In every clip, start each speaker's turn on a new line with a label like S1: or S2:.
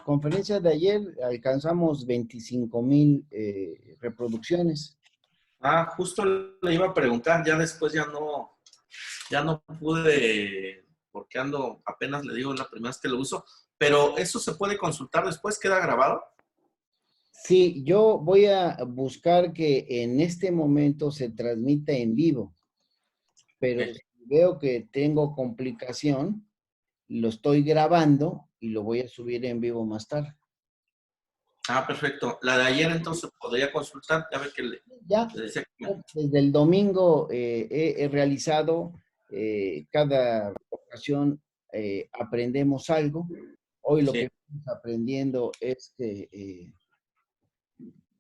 S1: Conferencia de ayer alcanzamos 25,000 reproducciones.
S2: Justo le iba a preguntar, ya después ya no pude, porque apenas le digo la primera vez que lo uso, pero eso se puede consultar después, ¿queda grabado?
S1: Sí, yo voy a buscar que en este momento se transmita en vivo, pero
S2: Okay.
S1: si veo que tengo complicación, lo estoy grabando y lo voy a subir en vivo más tarde.
S2: Perfecto. La de ayer entonces podría consultar, ya ve que le
S1: Ya,
S2: decía que
S1: desde el domingo he realizado cada ocasión aprendemos algo. Hoy lo
S2: sí.
S1: que estamos aprendiendo es que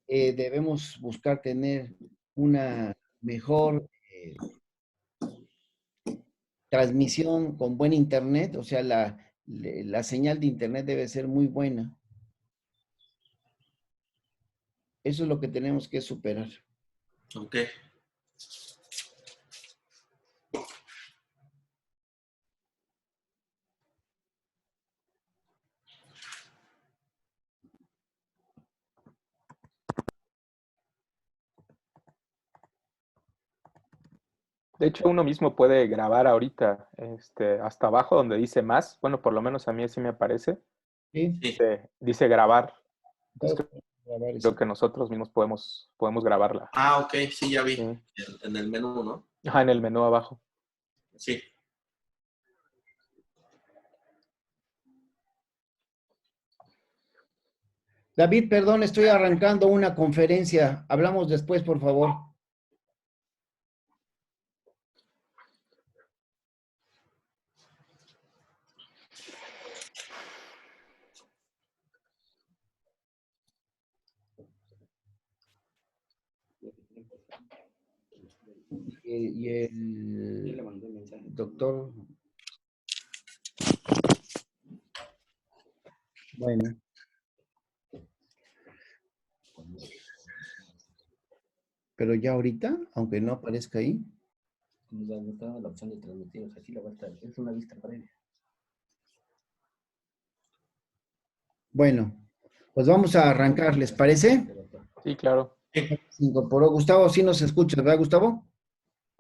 S1: debemos buscar tener una mejor transmisión con buen internet, o sea, la señal de internet debe ser muy buena. Eso es lo que tenemos que superar.
S2: Ok.
S3: De hecho, uno mismo puede grabar ahorita, hasta abajo donde dice más. Bueno, por lo menos a mí así me aparece.
S1: ¿Sí?
S2: Sí.
S3: Dice grabar. Entonces
S1: Grabar eso.
S3: creo que nosotros mismos podemos grabarla.
S2: Ok, sí, ya vi.
S3: Sí.
S2: En el menú, ¿no?
S3: En el menú abajo.
S2: Sí.
S1: David, perdón, estoy arrancando una conferencia. Hablamos después, por favor. Y el doctor. Bueno. Pero ya ahorita, aunque no aparezca ahí.
S4: Nos ha gustado la opción de transmitir, o sea, sí la va a estar, es una vista previa.
S1: Bueno, pues vamos a arrancar, ¿les parece?
S3: Sí, claro.
S1: Se incorporó Gustavo, sí nos escuchas, ¿verdad, Gustavo?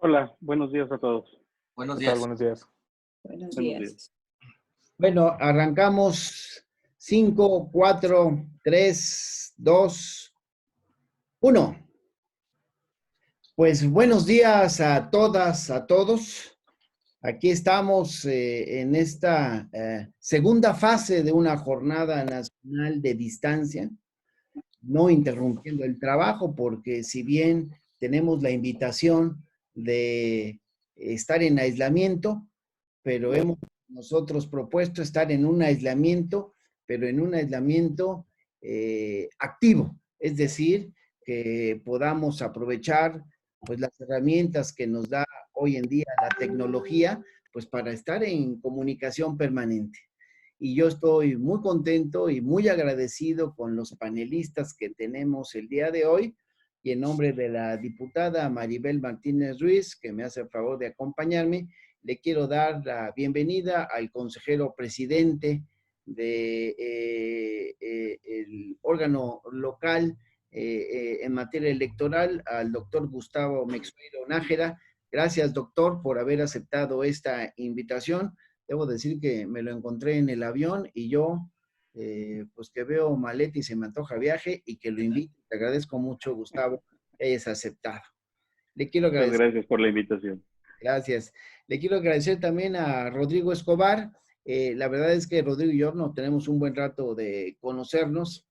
S5: Hola, buenos días a todos.
S2: Buenos
S3: ¿Qué tal?
S2: días.
S3: Buenos días.
S6: Buenos
S5: Buenos
S6: días.
S5: días.
S1: Bueno, arrancamos 5, 4, 3, 2, 1. Pues buenos días a todas, a todos. Aquí estamos en esta segunda fase de una jornada nacional de distancia, no interrumpiendo el trabajo, porque si bien tenemos la invitación de estar en aislamiento, pero hemos nosotros propuesto estar en un aislamiento, pero en un aislamiento activo, es decir, que podamos aprovechar pues las herramientas que nos da hoy en día la tecnología, pues para estar en comunicación permanente. Y yo estoy muy contento y muy agradecido con los panelistas que tenemos el día de hoy, y en nombre de la diputada Maribel Martínez Ruiz, que me hace el favor de acompañarme, le quiero dar la bienvenida al consejero presidente del órgano local en materia electoral, al doctor Gustavo Mexueiro Nájera. Gracias, doctor, por haber aceptado esta invitación. Debo decir que me lo encontré en el avión y yo, pues que veo maleta y se me antoja viaje y que lo invito. Te agradezco mucho, Gustavo, que hayas aceptado. Le quiero
S5: Muchas
S1: agradecer.
S5: gracias por la invitación.
S1: Gracias. Le quiero agradecer también a Rodrigo Escobar. La verdad es que Rodrigo y yo no tenemos un buen rato de conocernos.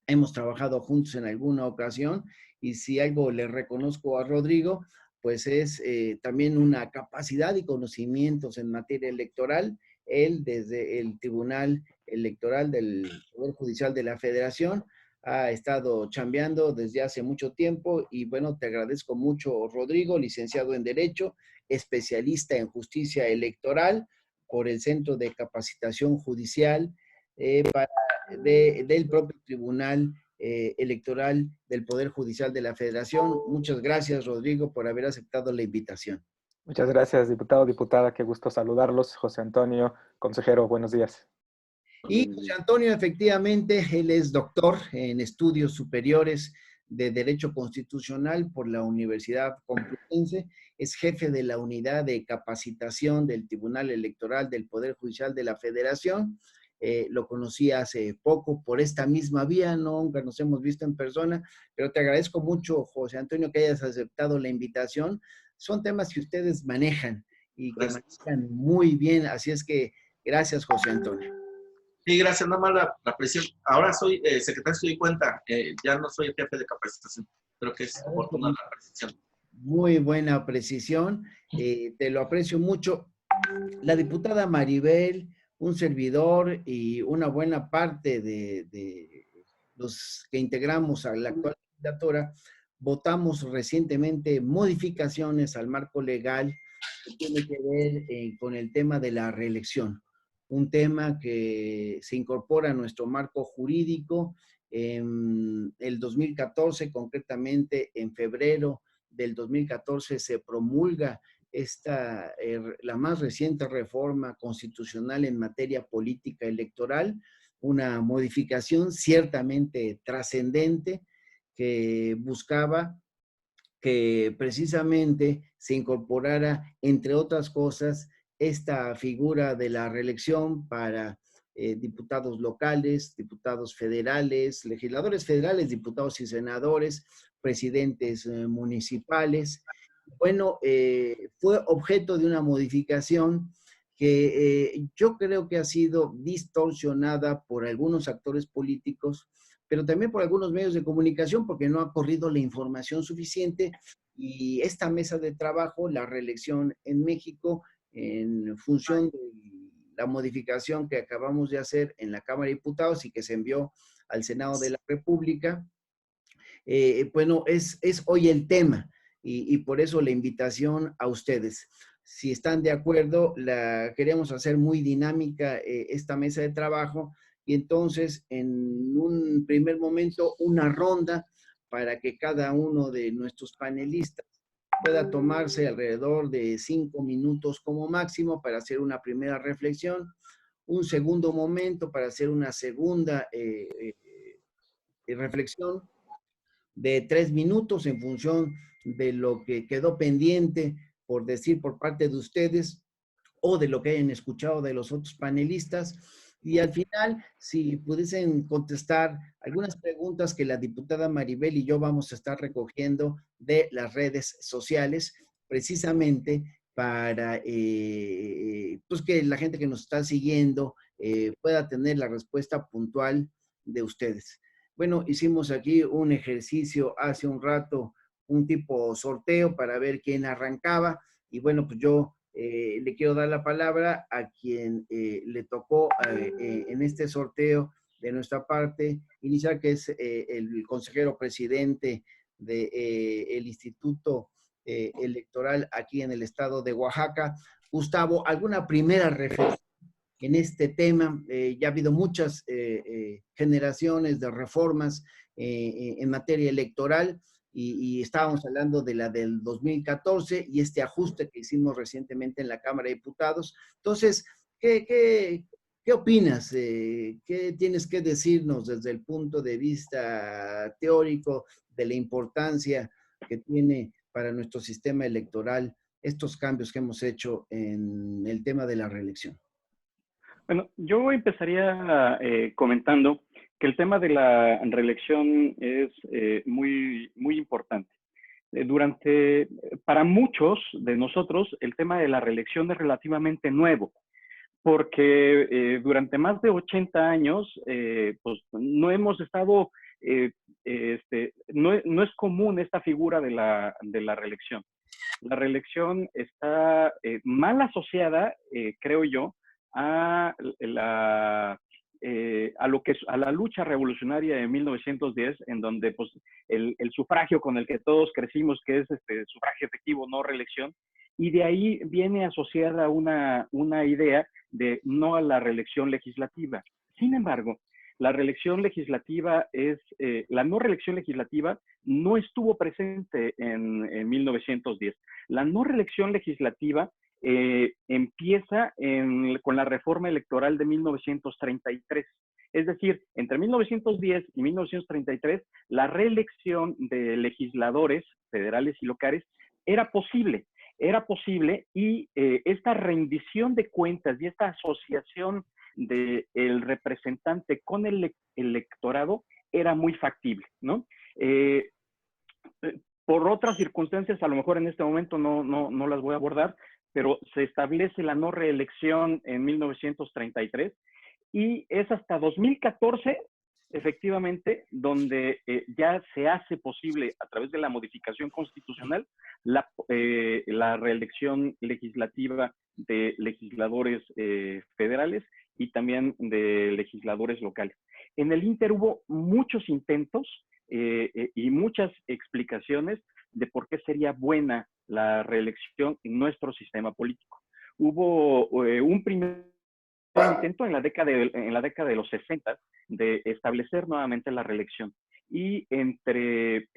S1: Hemos trabajado juntos en alguna ocasión y si algo le reconozco a Rodrigo, pues es también una capacidad y conocimientos en materia electoral. Él desde el Tribunal Electoral del Poder Judicial de la Federación ha estado chambeando desde hace mucho tiempo y bueno, te agradezco mucho, Rodrigo, licenciado en Derecho, especialista en Justicia Electoral por el Centro de Capacitación Judicial del propio Tribunal Electoral del Poder Judicial de la Federación. Muchas gracias, Rodrigo, por haber aceptado la invitación.
S3: Muchas gracias, diputado, diputada. Qué gusto saludarlos. José Antonio, consejero, buenos días.
S1: Y José Antonio, efectivamente, él es doctor en estudios superiores de Derecho Constitucional por la Universidad Complutense, es jefe de la unidad de capacitación del Tribunal Electoral del Poder Judicial de la Federación. Lo conocí hace poco por esta misma vía, nunca nos hemos visto en persona, pero te agradezco mucho, José Antonio, que hayas aceptado la invitación. Son temas que ustedes manejan y que manejan muy bien, así es que gracias, José Antonio.
S2: Sí, gracias. Nada más la presión. Ahora soy secretario, estoy de cuenta. Ya no soy el jefe de capacitación. Creo que es oportuna la precisión.
S1: Muy buena precisión. Te lo aprecio mucho. La diputada Maribel, un servidor y una buena parte de los que integramos a la actual legislatura, votamos recientemente modificaciones al marco legal que tiene que ver con el tema de la reelección. Un tema que se incorpora a nuestro marco jurídico en el 2014, concretamente en febrero del 2014 se promulga la más reciente reforma constitucional en materia política electoral, una modificación ciertamente trascendente que buscaba que precisamente se incorporara, entre otras cosas, esta figura de la reelección para diputados locales, diputados federales, legisladores federales, diputados y senadores, presidentes municipales. Bueno, fue objeto de una modificación que yo creo que ha sido distorsionada por algunos actores políticos, pero también por algunos medios de comunicación, porque no ha corrido la información suficiente. Y esta mesa de trabajo, la reelección en México, en función de la modificación que acabamos de hacer en la Cámara de Diputados y que se envió al Senado de la República, bueno, es hoy el tema y por eso la invitación a ustedes. Si están de acuerdo, la queremos hacer muy dinámica esta mesa de trabajo y entonces en un primer momento una ronda para que cada uno de nuestros panelistas pueda tomarse alrededor de 5 minutos como máximo para hacer una primera reflexión, un segundo momento para hacer una segunda reflexión de 3 minutos en función de lo que quedó pendiente por decir por parte de ustedes o de lo que hayan escuchado de los otros panelistas. Y al final, si pudiesen contestar algunas preguntas que la diputada Maribel y yo vamos a estar recogiendo de las redes sociales, precisamente para pues que la gente que nos está siguiendo pueda tener la respuesta puntual de ustedes. Bueno, hicimos aquí un ejercicio hace un rato, un tipo sorteo para ver quién arrancaba. Y bueno, pues yo le quiero dar la palabra a quien le tocó en este sorteo de nuestra parte inicial, que es el consejero presidente del Instituto Electoral aquí en el estado de Oaxaca. Gustavo, ¿alguna primera reflexión en este tema? Ya ha habido muchas generaciones de reformas en materia electoral y estábamos hablando de la del 2014 y este ajuste que hicimos recientemente en la Cámara de Diputados. Entonces, ¿qué opinas? ¿Qué tienes que decirnos desde el punto de vista teórico de la importancia que tiene para nuestro sistema electoral estos cambios que hemos hecho en el tema de la reelección?
S5: Bueno, yo empezaría comentando que el tema de la reelección es muy importante. Para muchos de nosotros, el tema de la reelección es relativamente nuevo, porque durante más de 80 años, pues no hemos estado, no es común esta figura de la reelección. La reelección está mal asociada, creo yo, a la lucha revolucionaria de 1910, en donde pues, el sufragio con el que todos crecimos, que es sufragio efectivo, no reelección, y de ahí viene asociada una idea de no a la reelección legislativa. Sin embargo, la reelección legislativa la no reelección legislativa no estuvo presente en 1910. La no reelección legislativa empieza con la reforma electoral de 1933. Es decir, entre 1910 y 1933, la reelección de legisladores federales y locales era posible. Era posible y esta rendición de cuentas y esta asociación del representante con el electorado era muy factible, ¿no? Por otras circunstancias, a lo mejor en este momento no las voy a abordar, pero se establece la no reelección en 1933 y es hasta 2014, efectivamente, donde ya se hace posible, a través de la modificación constitucional, la reelección legislativa de legisladores federales y también de legisladores locales. En el Inter hubo muchos intentos y muchas explicaciones de por qué sería buena la reelección en nuestro sistema político. Hubo un primer intento en la década de los 60 de establecer nuevamente la reelección. Y entre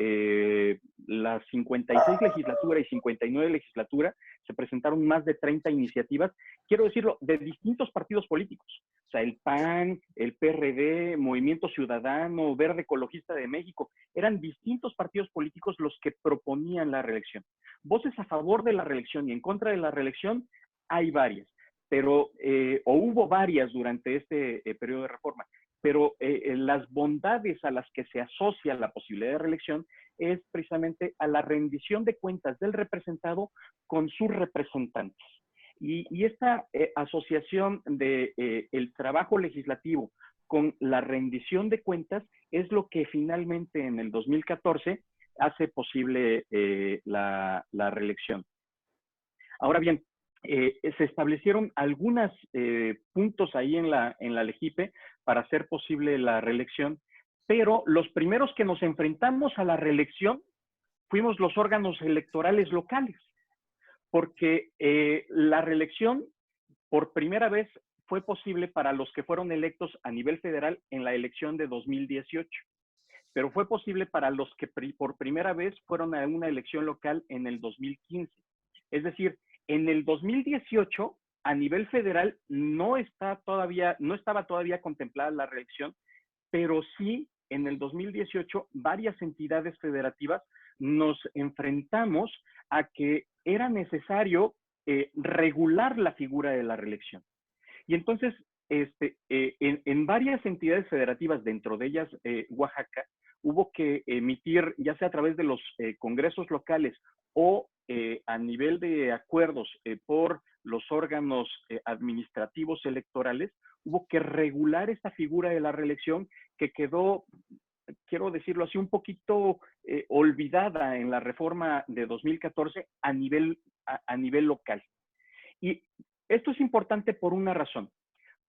S5: la 56 legislatura y 59 legislatura se presentaron más de 30 iniciativas, quiero decirlo, de distintos partidos políticos. O sea, el PAN, el PRD, Movimiento Ciudadano, Verde Ecologista de México, eran distintos partidos políticos los que proponían la reelección. Voces a favor de la reelección y en contra de la reelección hay varias, pero, o hubo varias durante este periodo de reforma, pero las bondades a las que se asocia la posibilidad de reelección es precisamente a la rendición de cuentas del representado con sus representantes. Y esta asociación de el trabajo legislativo con la rendición de cuentas es lo que finalmente en el 2014 hace posible la reelección. Ahora bien, se establecieron algunos puntos ahí en la LEGIPE para hacer posible la reelección, pero los primeros que nos enfrentamos a la reelección fuimos los órganos electorales locales, porque la reelección por primera vez fue posible para los que fueron electos a nivel federal en la elección de 2018, pero fue posible para los que por primera vez fueron a una elección local en el 2015. Es decir, en el 2018, a nivel federal, no estaba todavía contemplada la reelección, pero sí en el 2018 varias entidades federativas nos enfrentamos a que era necesario regular la figura de la reelección. Y entonces, en varias entidades federativas, dentro de ellas Oaxaca, hubo que emitir, ya sea a través de los congresos locales o a nivel de acuerdos por los órganos administrativos electorales, hubo que regular esta figura de la reelección que quedó, quiero decirlo así, un poquito olvidada en la reforma de 2014 a nivel local. Y esto es importante por una razón,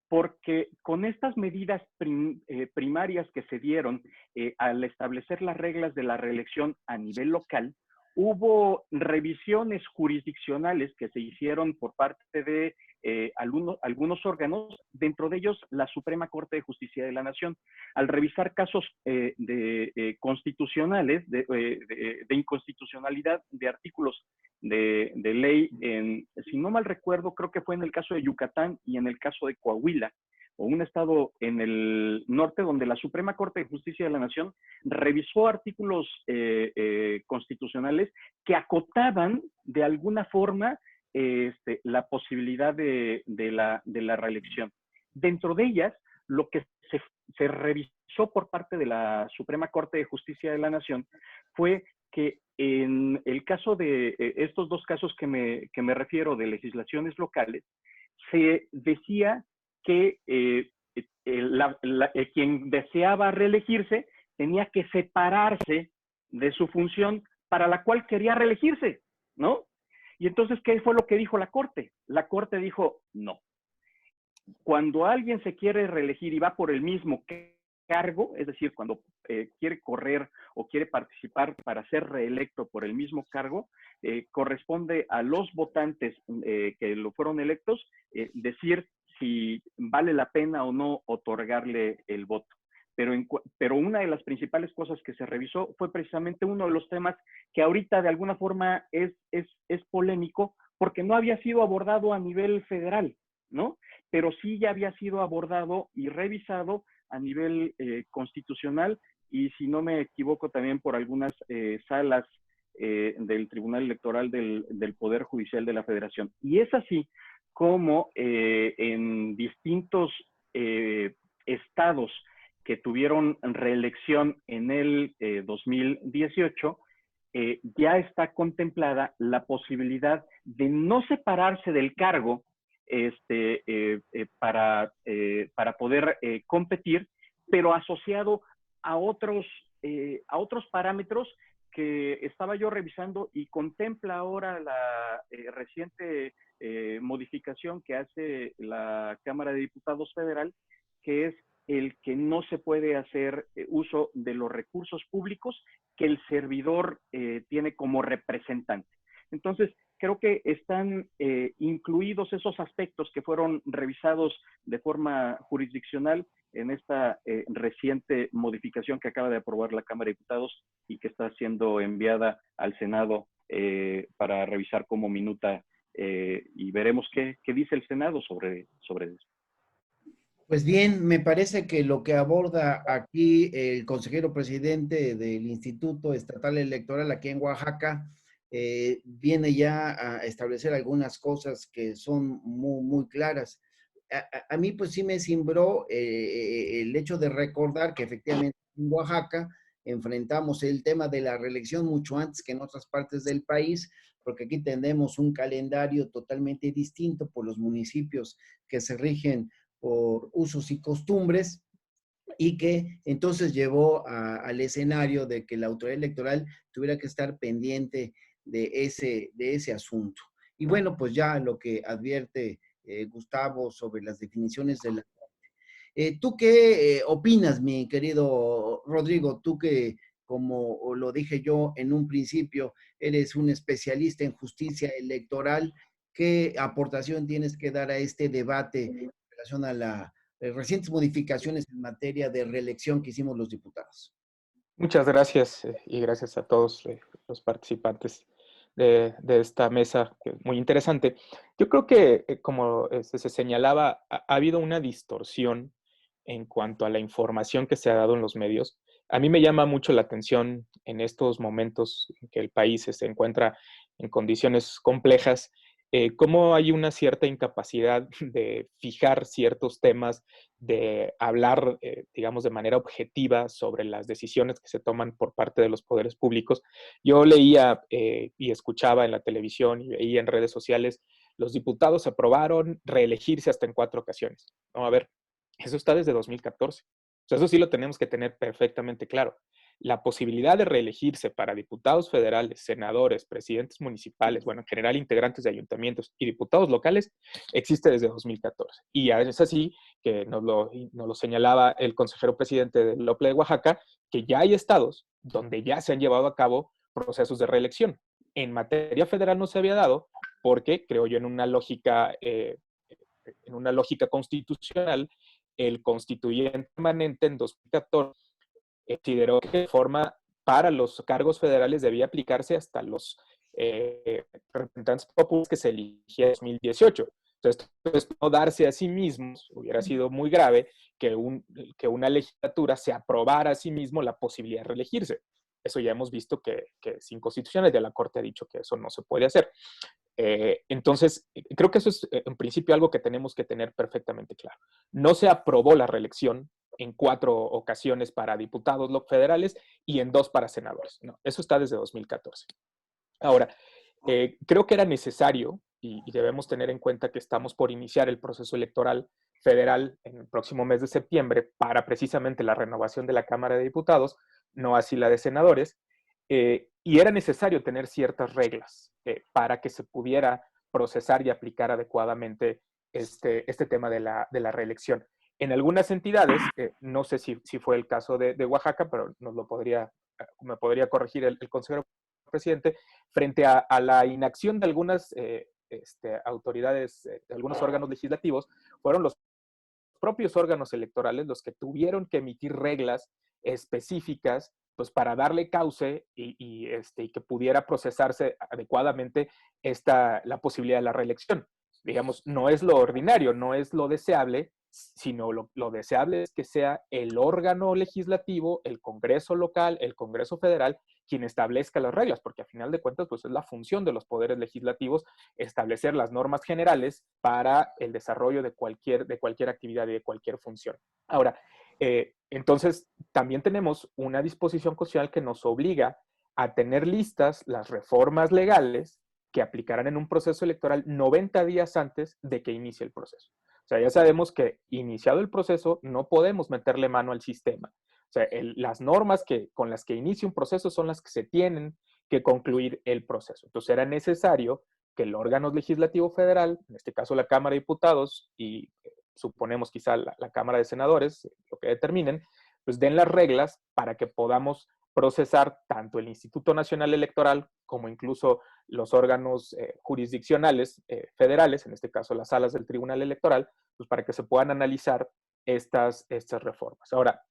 S5: porque con estas medidas primarias que se dieron al establecer las reglas de la reelección a nivel local, hubo revisiones jurisdiccionales que se hicieron por parte de algunos órganos, dentro de ellos la Suprema Corte de Justicia de la Nación. Al revisar casos constitucionales, de inconstitucionalidad de artículos de ley, si no mal recuerdo, creo que fue en el caso de Yucatán y en el caso de Coahuila, o un estado en el norte, donde la Suprema Corte de Justicia de la Nación revisó artículos constitucionales que acotaban de alguna forma la posibilidad de la reelección. Dentro de ellas, lo que se revisó por parte de la Suprema Corte de Justicia de la Nación fue que en el caso de estos dos casos que me refiero de legislaciones locales, se decía que quien deseaba reelegirse tenía que separarse de su función para la cual quería reelegirse, ¿no? Y entonces, ¿qué fue lo que dijo la Corte? La Corte dijo, no. Cuando alguien se quiere reelegir y va por el mismo cargo, es decir, cuando quiere correr o quiere participar para ser reelecto por el mismo cargo, corresponde a los votantes que lo fueron electos decir si vale la pena o no otorgarle el voto. Pero una de las principales cosas que se revisó fue precisamente uno de los temas que ahorita de alguna forma es polémico, porque no había sido abordado a nivel federal, ¿no? Pero sí ya había sido abordado y revisado a nivel constitucional y, si no me equivoco, también por algunas salas del Tribunal Electoral del Poder Judicial de la Federación. Y es así como en distintos estados que tuvieron reelección en el 2018, ya está contemplada la posibilidad de no separarse del cargo para poder competir, pero asociado a otros parámetros que estaba yo revisando y contempla ahora la reciente modificación que hace la Cámara de Diputados Federal, que es el que no se puede hacer uso de los recursos públicos que el servidor tiene como representante. Entonces, creo que están incluidos esos aspectos que fueron revisados de forma jurisdiccional en esta reciente modificación que acaba de aprobar la Cámara de Diputados y que está siendo enviada al Senado para revisar como minuta, y veremos qué dice el Senado sobre eso.
S1: Pues bien, me parece que lo que aborda aquí el consejero presidente del Instituto Estatal Electoral aquí en Oaxaca viene ya a establecer algunas cosas que son muy, muy claras. A mí pues sí me cimbró el hecho de recordar que efectivamente en Oaxaca enfrentamos el tema de la reelección mucho antes que en otras partes del país, porque aquí tenemos un calendario totalmente distinto por los municipios que se rigen por usos y costumbres, y que entonces llevó al escenario de que la autoridad electoral tuviera que estar pendiente de ese asunto. Y bueno, pues ya lo que advierte Gustavo sobre las definiciones de la... ¿Tú qué opinas, mi querido Rodrigo? Tú que, como lo dije yo en un principio, eres un especialista en justicia electoral, ¿qué aportación tienes que dar a este debate en relación a las recientes modificaciones en materia de reelección que hicimos los diputados?
S3: Muchas gracias y gracias a todos los participantes de esta mesa, que es muy interesante. Yo creo que, como se señalaba, ha habido una distorsión en cuanto a la información que se ha dado en los medios. A mí me llama mucho la atención en estos momentos en que el país se encuentra en condiciones complejas, cómo hay una cierta incapacidad de fijar ciertos temas, de hablar, digamos, de manera objetiva sobre las decisiones que se toman por parte de los poderes públicos. Yo leía y escuchaba en la televisión y veía en redes sociales, los diputados aprobaron reelegirse hasta en 4 ocasiones. No, a ver, eso está desde 2014. O sea, eso sí lo tenemos que tener perfectamente claro. La posibilidad de reelegirse para diputados federales, senadores, presidentes municipales, bueno, en general integrantes de ayuntamientos y diputados locales, existe desde 2014. Y es así que nos lo señalaba el consejero presidente del OPLE de Oaxaca, que ya hay estados donde ya se han llevado a cabo procesos de reelección. En materia federal no se había dado porque, creo yo, en una lógica constitucional, el constituyente permanente en 2014 consideró que de forma para los cargos federales debía aplicarse hasta los representantes populares que se eligieron en 2018. Entonces, no darse a sí mismos, hubiera sido muy grave que una legislatura se aprobara a sí mismo la posibilidad de reelegirse. Eso ya hemos visto que es inconstitucional, ya la Corte ha dicho que eso no se puede hacer. Entonces, creo que eso es en principio algo que tenemos que tener perfectamente claro. No se aprobó la reelección en 4 ocasiones para diputados federales y en 2 para senadores. No, eso está desde 2014. Ahora, creo que era necesario y debemos tener en cuenta que estamos por iniciar el proceso electoral federal en el próximo mes de septiembre para precisamente la renovación de la Cámara de Diputados, no así la de senadores, y era necesario tener ciertas reglas para que se pudiera procesar y aplicar adecuadamente este tema de la reelección. En algunas entidades, no sé si fue el caso de Oaxaca, pero me podría corregir el consejero presidente, frente a la inacción de algunas autoridades, de algunos órganos legislativos, fueron los propios órganos electorales los que tuvieron que emitir reglas específicas pues para darle cauce y que pudiera procesarse adecuadamente la posibilidad de la reelección. Digamos, no es lo ordinario, no es lo deseable, sino lo deseable es que sea el órgano legislativo, el Congreso local, el Congreso federal, quien establezca las reglas, porque a final de cuentas, pues es la función de los poderes legislativos establecer las normas generales para el desarrollo de cualquier actividad y de cualquier función. Ahora, entonces, también tenemos una disposición constitucional que nos obliga a tener listas las reformas legales que aplicarán en un proceso electoral 90 días antes de que inicie el proceso. O sea, ya sabemos que iniciado el proceso no podemos meterle mano al sistema. O sea, las normas con las que inicia un proceso son las que se tienen que concluir el proceso. Entonces era necesario que el órgano legislativo federal, en este caso la Cámara de Diputados y suponemos quizá la Cámara de Senadores, lo que determinen, pues den las reglas para que podamos procesar tanto el Instituto Nacional Electoral como incluso los órganos jurisdiccionales federales, en este caso las salas del Tribunal Electoral, pues para que se puedan analizar estas reformas. Ahora,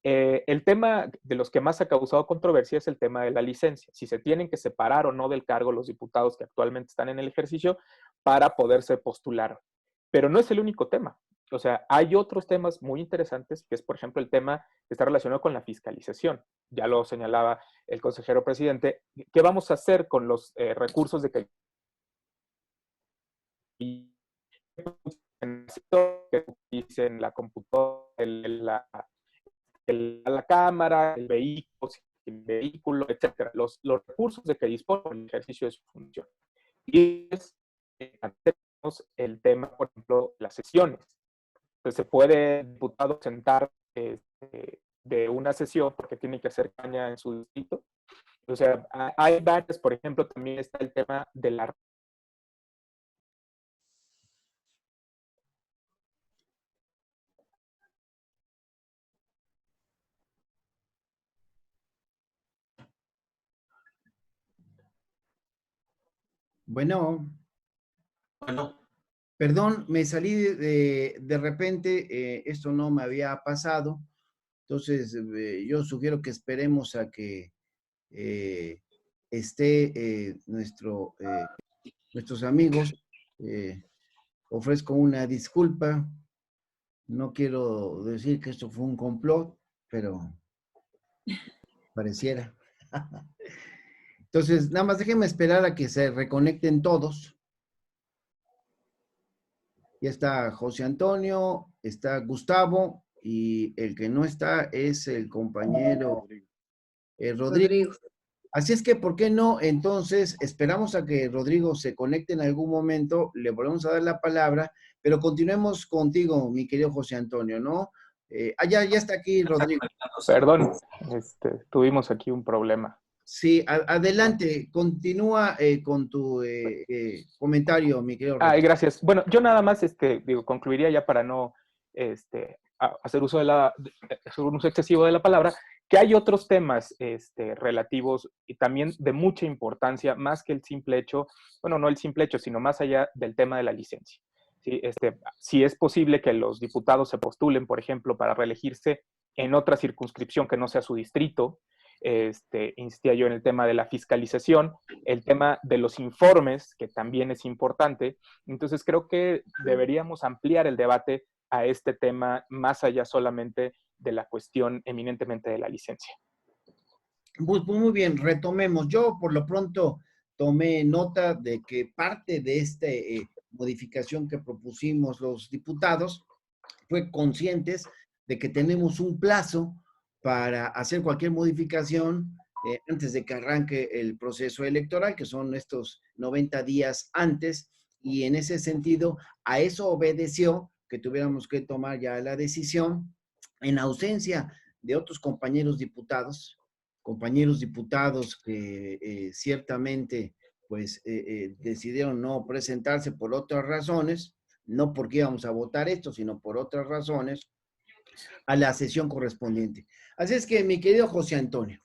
S3: el tema de los que más ha causado controversia es el tema de la licencia, si se tienen que separar o no del cargo los diputados que actualmente están en el ejercicio para poderse postular. Pero no es el único tema. O sea, hay otros temas muy interesantes, que es, por ejemplo, el tema que está relacionado con la fiscalización. Ya lo señalaba el consejero presidente. ¿Qué vamos a hacer con los recursos de que dicen la computadora, la cámara, el vehículo, etcétera? Los recursos de que dispone el ejercicio de su función. Y tenemos el tema, por ejemplo, las sesiones. Entonces, se puede el diputado sentar de una sesión porque tiene que hacer campaña en su distrito. O sea, hay varias, por ejemplo, también está el tema de la...
S1: Bueno,
S2: Bueno,
S1: perdón, me salí de repente, esto no me había pasado, entonces yo sugiero que esperemos a que esté nuestros amigos. Ofrezco una disculpa, no quiero decir que esto fue un complot, pero pareciera. Entonces, nada más déjenme esperar a que se reconecten todos. Ya está José Antonio, está Gustavo y el que no está es el compañero Rodrigo. Así es que, ¿por qué no? Entonces, esperamos a que Rodrigo se conecte en algún momento, le volvemos a dar la palabra, pero continuemos contigo, mi querido José Antonio, ¿no? Ya está aquí Rodrigo.
S3: Perdón, tuvimos aquí un problema.
S1: Sí, adelante, continúa con tu comentario, mi querido Rodrigo.
S3: Ay, gracias. Bueno, yo nada más, concluiría ya para no hacer uso hacer un uso excesivo de la palabra, que hay otros temas relativos y también de mucha importancia, más que el simple hecho, bueno, no el simple hecho, sino más allá del tema de la licencia. ¿Sí? Si es posible que los diputados se postulen, por ejemplo, para reelegirse en otra circunscripción que no sea su distrito. Insistía yo en el tema de la fiscalización, el tema de los informes, que también es importante. Entonces creo que deberíamos ampliar el debate a este tema más allá solamente de la cuestión eminentemente de la licencia.
S1: Muy bien, retomemos. Yo por lo pronto tomé nota de que parte de esta modificación que propusimos los diputados fue conscientes de que tenemos un plazo para hacer cualquier modificación antes de que arranque el proceso electoral, que son estos 90 días antes, y en ese sentido, a eso obedeció que tuviéramos que tomar ya la decisión en ausencia de otros compañeros diputados que ciertamente pues decidieron no presentarse por otras razones, no porque íbamos a votar esto, sino por otras razones, a la sesión correspondiente. Así es que, mi querido José Antonio,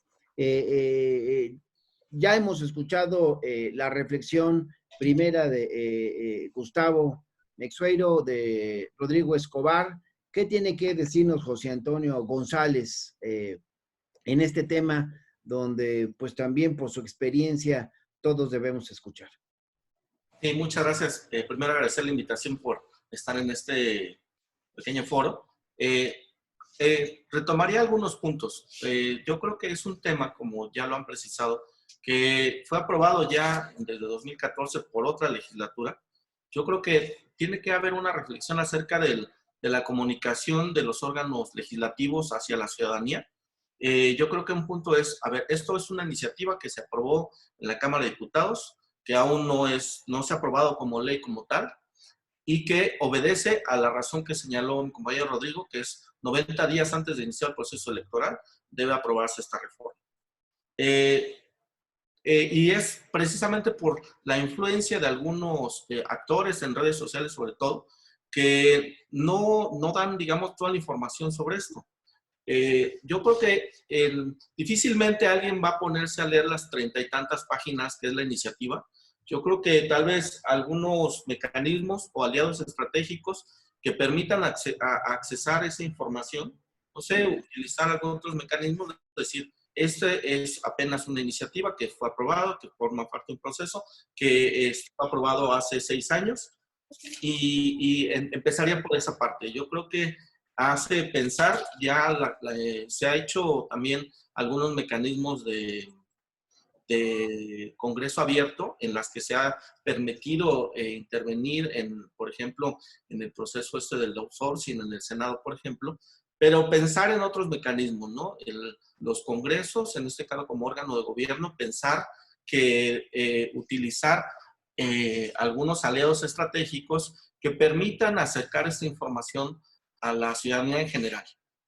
S1: ya hemos escuchado la reflexión primera de Gustavo Meixueiro, de Rodrigo Escobar. ¿Qué tiene que decirnos José Antonio González en este tema donde pues también por su experiencia todos debemos escuchar.
S2: Sí, muchas gracias. Primero agradecer la invitación por estar en este pequeño foro. Retomaría algunos puntos. Yo creo que es un tema, como ya lo han precisado, que fue aprobado ya desde 2014 por otra legislatura. Yo creo que tiene que haber una reflexión acerca de la comunicación de los órganos legislativos hacia la ciudadanía. Yo creo que un punto es, a ver, esto es una iniciativa que se aprobó en la Cámara de Diputados, que aún no se ha aprobado como ley como tal, y que obedece a la razón que señaló mi compañero Rodrigo, que es 90 días antes de iniciar el proceso electoral, debe aprobarse esta reforma. Y es precisamente por la influencia de algunos actores en redes sociales, sobre todo, que no dan, digamos, toda la información sobre esto. Yo creo que difícilmente alguien va a ponerse a leer las 30 y tantas páginas que es la iniciativa. Yo creo que tal vez algunos mecanismos o aliados estratégicos que permitan accesar esa información, no sé, utilizar algunos otros mecanismos, es decir, este es apenas una iniciativa que fue aprobada, que forma parte de un proceso que fue aprobado hace 6 años y empezaría por esa parte. Yo creo que hace pensar, ya se ha hecho también algunos mecanismos de Congreso abierto en las que se ha permitido intervenir por ejemplo, en el proceso del outsourcing en el Senado, por ejemplo, pero pensar en otros mecanismos, ¿no? Los congresos, en este caso como órgano de gobierno, pensar que utilizar algunos aliados estratégicos que permitan acercar esta información a la ciudadanía en general,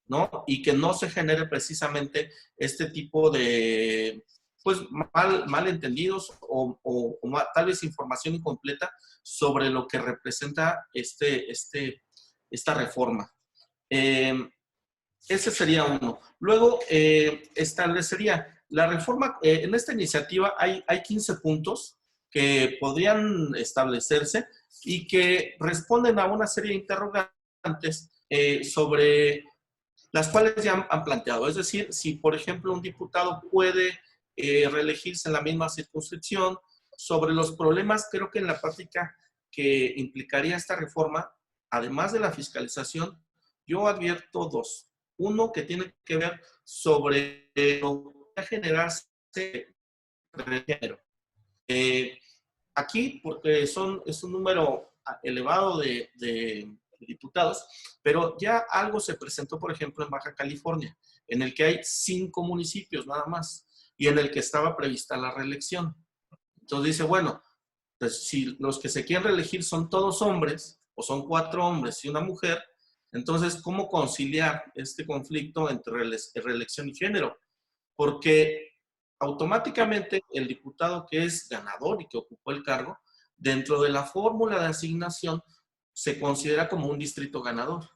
S2: ¿no? Y que no se genere precisamente este tipo de, pues, malentendidos o tal vez información incompleta sobre lo que representa esta reforma. Ese sería uno. Luego, establecería la reforma, en esta iniciativa hay 15 puntos que podrían establecerse y que responden a una serie de interrogantes sobre las cuales ya han planteado. Es decir, si, por ejemplo, un diputado puede reelegirse en la misma circunscripción, sobre los problemas, creo que en la práctica que implicaría esta reforma, además de la fiscalización, yo advierto dos. Uno que tiene que ver sobre lo que va a generarse de género. Aquí, porque es un número elevado de diputados, pero ya algo se presentó, por ejemplo, en Baja California, en el que hay 5 municipios nada más, y en el que estaba prevista la reelección. Entonces dice, bueno, pues si los que se quieren reelegir son todos hombres, o son 4 hombres y una mujer, entonces, ¿cómo conciliar este conflicto entre reelección y género? Porque automáticamente el diputado que es ganador y que ocupó el cargo, dentro de la fórmula de asignación, se considera como un distrito ganador.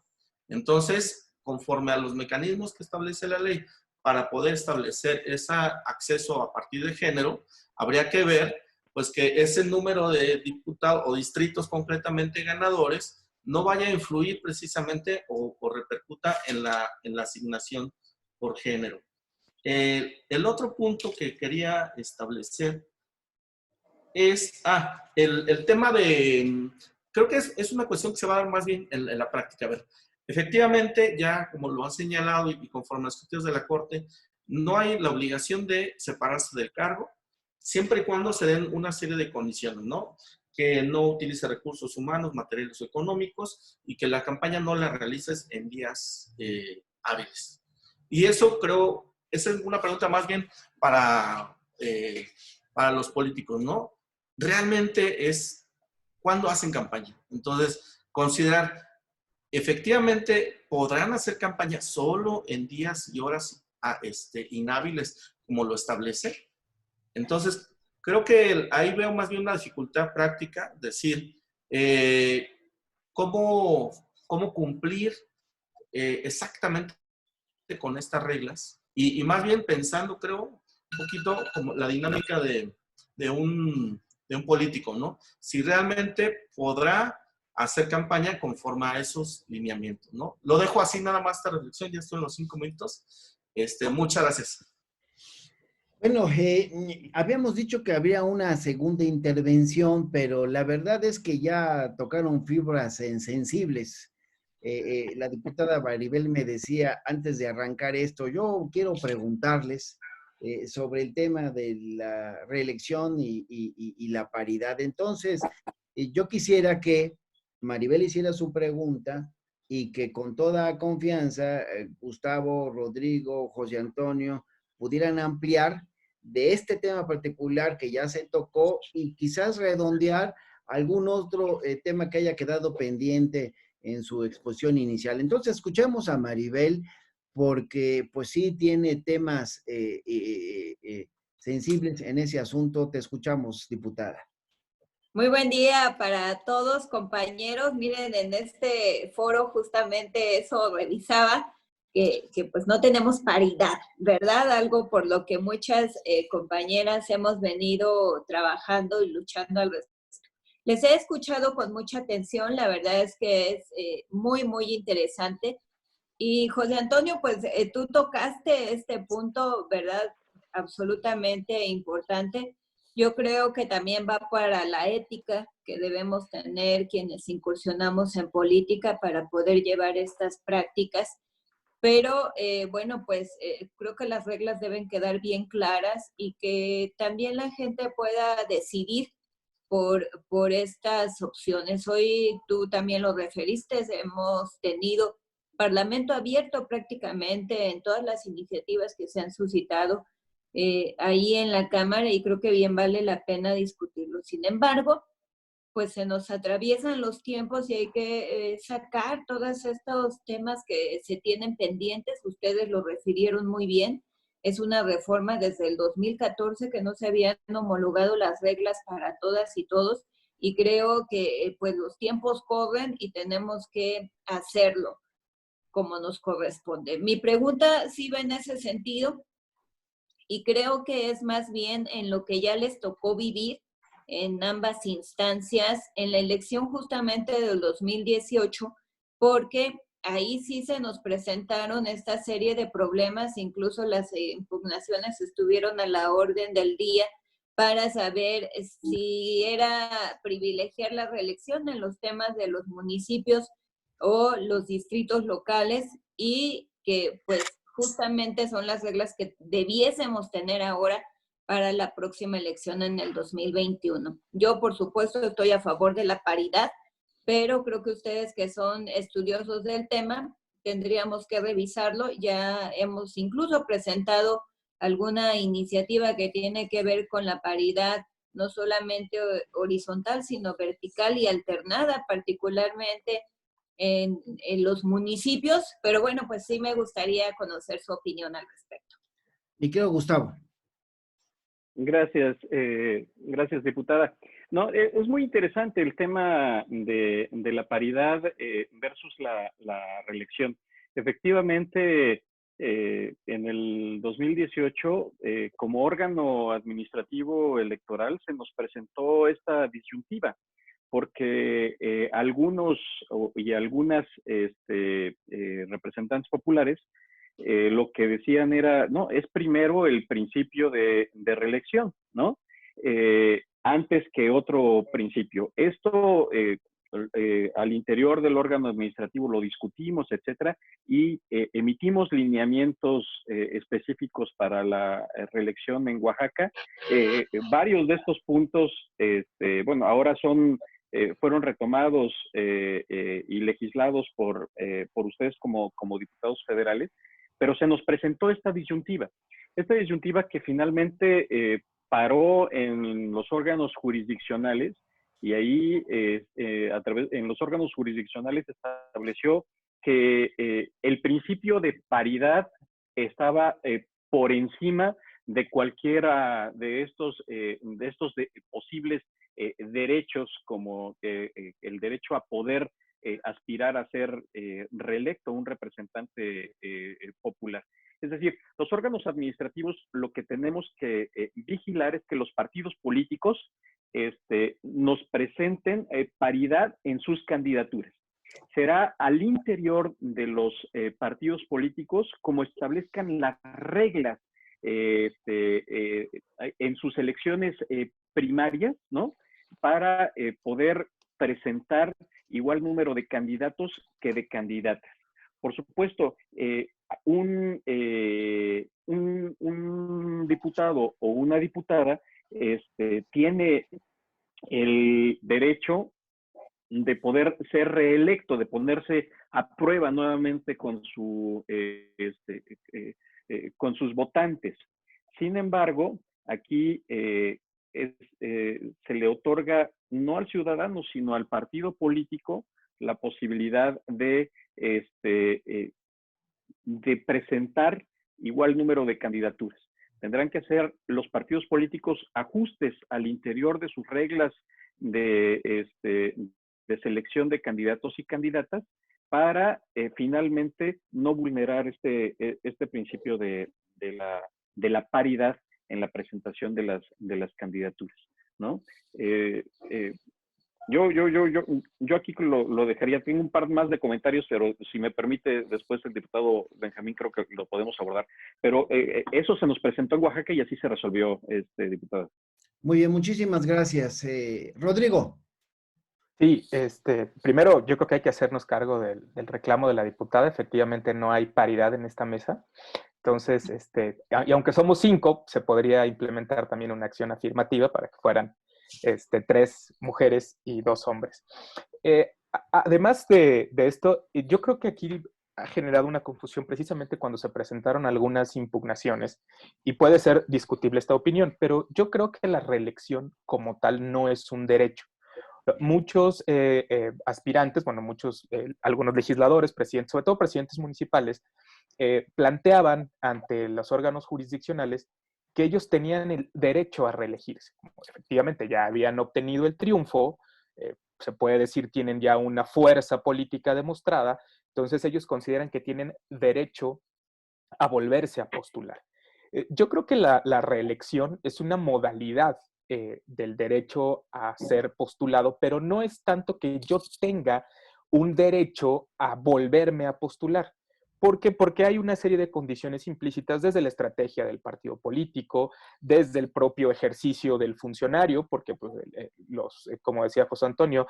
S2: Entonces, conforme a los mecanismos que establece la ley para poder establecer ese acceso a partir de género, habría que ver pues que ese número de diputados o distritos concretamente ganadores no vaya a influir precisamente o repercuta en la asignación por género. El otro punto que quería establecer es el tema de, creo que es una cuestión que se va a dar más bien en la práctica. A ver, efectivamente, ya como lo han señalado y conforme a los criterios de la Corte, no hay la obligación de separarse del cargo, siempre y cuando se den una serie de condiciones, ¿no? Que no utilice recursos humanos, materiales o económicos y que la campaña no la realices en días hábiles. Y eso creo, esa es una pregunta más bien para los políticos, ¿no? Realmente es cuándo hacen campaña. Entonces, considerar, efectivamente, podrán hacer campaña solo en días y horas inhábiles, como lo establece. Entonces, creo que ahí veo más bien una dificultad práctica, decir, cómo cumplir exactamente con estas reglas y más bien pensando, creo, un poquito como la dinámica de un político, ¿no? Si realmente podrá hacer campaña conforme a esos lineamientos, ¿no? Lo dejo así nada más esta reflexión, ya estoy en los 5 minutos. Muchas gracias.
S1: Bueno, habíamos dicho que habría una segunda intervención, pero la verdad es que ya tocaron fibras sensibles. La diputada Maribel me decía antes de arrancar esto, yo quiero preguntarles sobre el tema de la reelección y la paridad. Entonces, yo quisiera que Maribel hiciera su pregunta y que con toda confianza Gustavo, Rodrigo, José Antonio pudieran ampliar de este tema particular que ya se tocó y quizás redondear algún otro tema que haya quedado pendiente en su exposición inicial. Entonces, escuchemos a Maribel porque pues sí tiene temas sensibles en ese asunto. Te escuchamos, diputada.
S6: Muy buen día para todos, compañeros. Miren, en este foro justamente eso revisaba, que pues no tenemos paridad, ¿verdad? Algo por lo que muchas compañeras hemos venido trabajando y luchando al respecto. Les he escuchado con mucha atención, la verdad es que es muy, muy interesante. Y José Antonio, pues tú tocaste este punto, ¿verdad? Absolutamente importante. Yo creo que también va para la ética que debemos tener quienes incursionamos en política para poder llevar estas prácticas. Pero bueno, pues creo que las reglas deben quedar bien claras y que también la gente pueda decidir por estas opciones. Hoy tú también lo referiste, hemos tenido parlamento abierto prácticamente en todas las iniciativas que se han suscitado ahí en la Cámara y creo que bien vale la pena discutirlo. Sin embargo, pues se nos atraviesan los tiempos y hay que sacar todos estos temas que se tienen pendientes. Ustedes lo refirieron muy bien. Es una reforma desde el 2014 que no se habían homologado las reglas para todas y todos y creo que pues los tiempos corren y tenemos que hacerlo como nos corresponde. Mi pregunta sí va en ese sentido y creo que es más bien en lo que ya les tocó vivir en ambas instancias, en la elección justamente del 2018, porque ahí sí se nos presentaron esta serie de problemas, incluso las impugnaciones estuvieron a la orden del día para saber si era privilegiar la reelección en los temas de los municipios o los distritos locales y que pues justamente son las reglas que debiésemos tener ahora para la próxima elección en el 2021. Yo, por supuesto, estoy a favor de la paridad, pero creo que ustedes que son estudiosos del tema, tendríamos que revisarlo. Ya hemos incluso presentado alguna iniciativa que tiene que ver con la paridad, no solamente horizontal, sino vertical y alternada, particularmente en los municipios, pero bueno, pues sí me gustaría conocer su opinión al respecto.
S1: Mi querido Gustavo.
S5: Gracias, gracias, diputada. No, es muy interesante el tema de la paridad versus la reelección. Efectivamente, en el 2018, como órgano administrativo electoral, se nos presentó esta disyuntiva, porque algunos y algunas representantes populares lo que decían era, no, es primero el principio de reelección, ¿no? Antes que otro principio. Esto al interior del órgano administrativo lo discutimos, etcétera, y emitimos lineamientos específicos para la reelección en Oaxaca. Varios de estos puntos, bueno, ahora fueron retomados y legislados por ustedes como diputados federales, pero se nos presentó esta disyuntiva que finalmente paró en los órganos jurisdiccionales y ahí en los órganos jurisdiccionales se estableció que el principio de paridad estaba por encima de cualquiera de estos posibles derechos, como el derecho a poder aspirar a ser reelecto un representante popular. Es decir, los órganos administrativos lo que tenemos que vigilar es que los partidos políticos nos presenten paridad en sus candidaturas. será al interior de los partidos políticos como establezcan las reglas en sus elecciones primarias, ¿no? Para poder presentar igual número de candidatos que de candidatas. Por supuesto, un diputado o una diputada tiene el derecho de poder ser reelecto, de ponerse a prueba nuevamente con sus votantes. Sin embargo, aquí se le otorga no al ciudadano, sino al partido político la posibilidad de presentar igual número de candidaturas. Tendrán que hacer los partidos políticos ajustes al interior de sus reglas de selección de candidatos y candidatas para finalmente no vulnerar este principio de la paridad en la presentación de las candidaturas, ¿no? Yo aquí lo dejaría. Tengo un par más de comentarios, pero si me permite, después el diputado Benjamín creo que lo podemos abordar. Pero eso se nos presentó en Oaxaca y así se resolvió, diputado.
S1: Muy bien, muchísimas gracias. Rodrigo.
S3: Sí, primero yo creo que hay que hacernos cargo del reclamo de la diputada. Efectivamente no hay paridad en esta mesa. Entonces, y aunque somos 5, se podría implementar también una acción afirmativa para que fueran 3 mujeres y 2 hombres. Además de esto, yo creo que aquí ha generado una confusión precisamente cuando se presentaron algunas impugnaciones, y puede ser discutible esta opinión, pero yo creo que la reelección como tal no es un derecho. Muchos aspirantes, bueno, algunos legisladores, presidentes, sobre todo presidentes municipales, planteaban ante los órganos jurisdiccionales que ellos tenían el derecho a reelegirse. Efectivamente, ya habían obtenido el triunfo, se puede decir tienen ya una fuerza política demostrada, entonces ellos consideran que tienen derecho a volverse a postular. Yo creo que la reelección es una modalidad del derecho a ser postulado, pero no es tanto que yo tenga un derecho a volverme a postular. ¿Por qué? Porque hay una serie de condiciones implícitas desde la estrategia del partido político, desde el propio ejercicio del funcionario, porque pues, como decía José Antonio,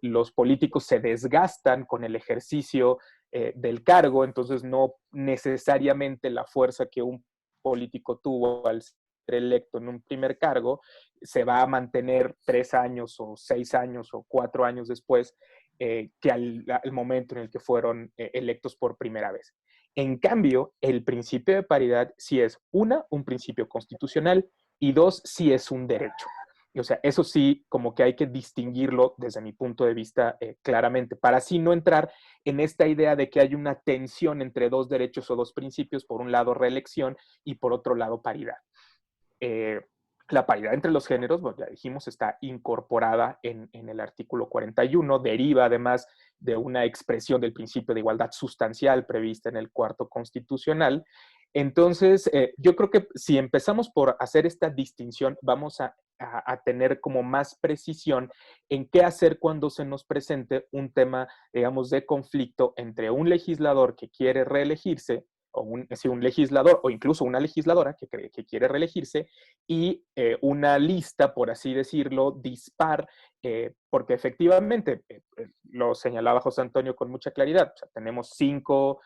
S3: los políticos se desgastan con el ejercicio del cargo, entonces no necesariamente la fuerza que un político tuvo al ser electo en un primer cargo se va a mantener 3 años o 6 años o 4 años después que al momento en el que fueron electos por primera vez. En cambio, el principio de paridad sí es, un principio constitucional, y 2, sí es un derecho. O sea, eso sí, como que hay que distinguirlo desde mi punto de vista claramente, para así no entrar en esta idea de que hay una tensión entre 2 derechos o 2 principios, por un lado reelección y por otro lado paridad. La paridad entre los géneros, bueno, ya dijimos, está incorporada en el artículo 41, deriva además de una expresión del principio de igualdad sustancial prevista en el 4º constitucional. Entonces, yo creo que si empezamos por hacer esta distinción, vamos a tener como más precisión en qué hacer cuando se nos presente un tema, digamos, de conflicto entre un legislador que quiere reelegirse, o un legislador o incluso una legisladora que quiere reelegirse, y una lista, por así decirlo, dispar, porque efectivamente, lo señalaba José Antonio con mucha claridad, o sea, tenemos 5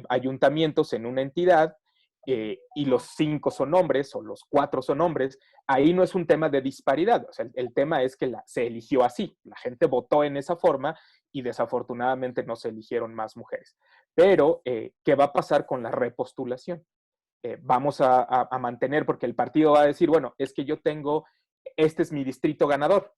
S3: ayuntamientos en una entidad, y los 5 son hombres o los 4 son hombres. Ahí no es un tema de disparidad, o sea, el tema es que se eligió así, la gente votó en esa forma y desafortunadamente no se eligieron más mujeres. Pero, ¿qué va a pasar con la repostulación? Vamos a mantener, porque el partido va a decir, bueno, es que este es mi distrito ganador.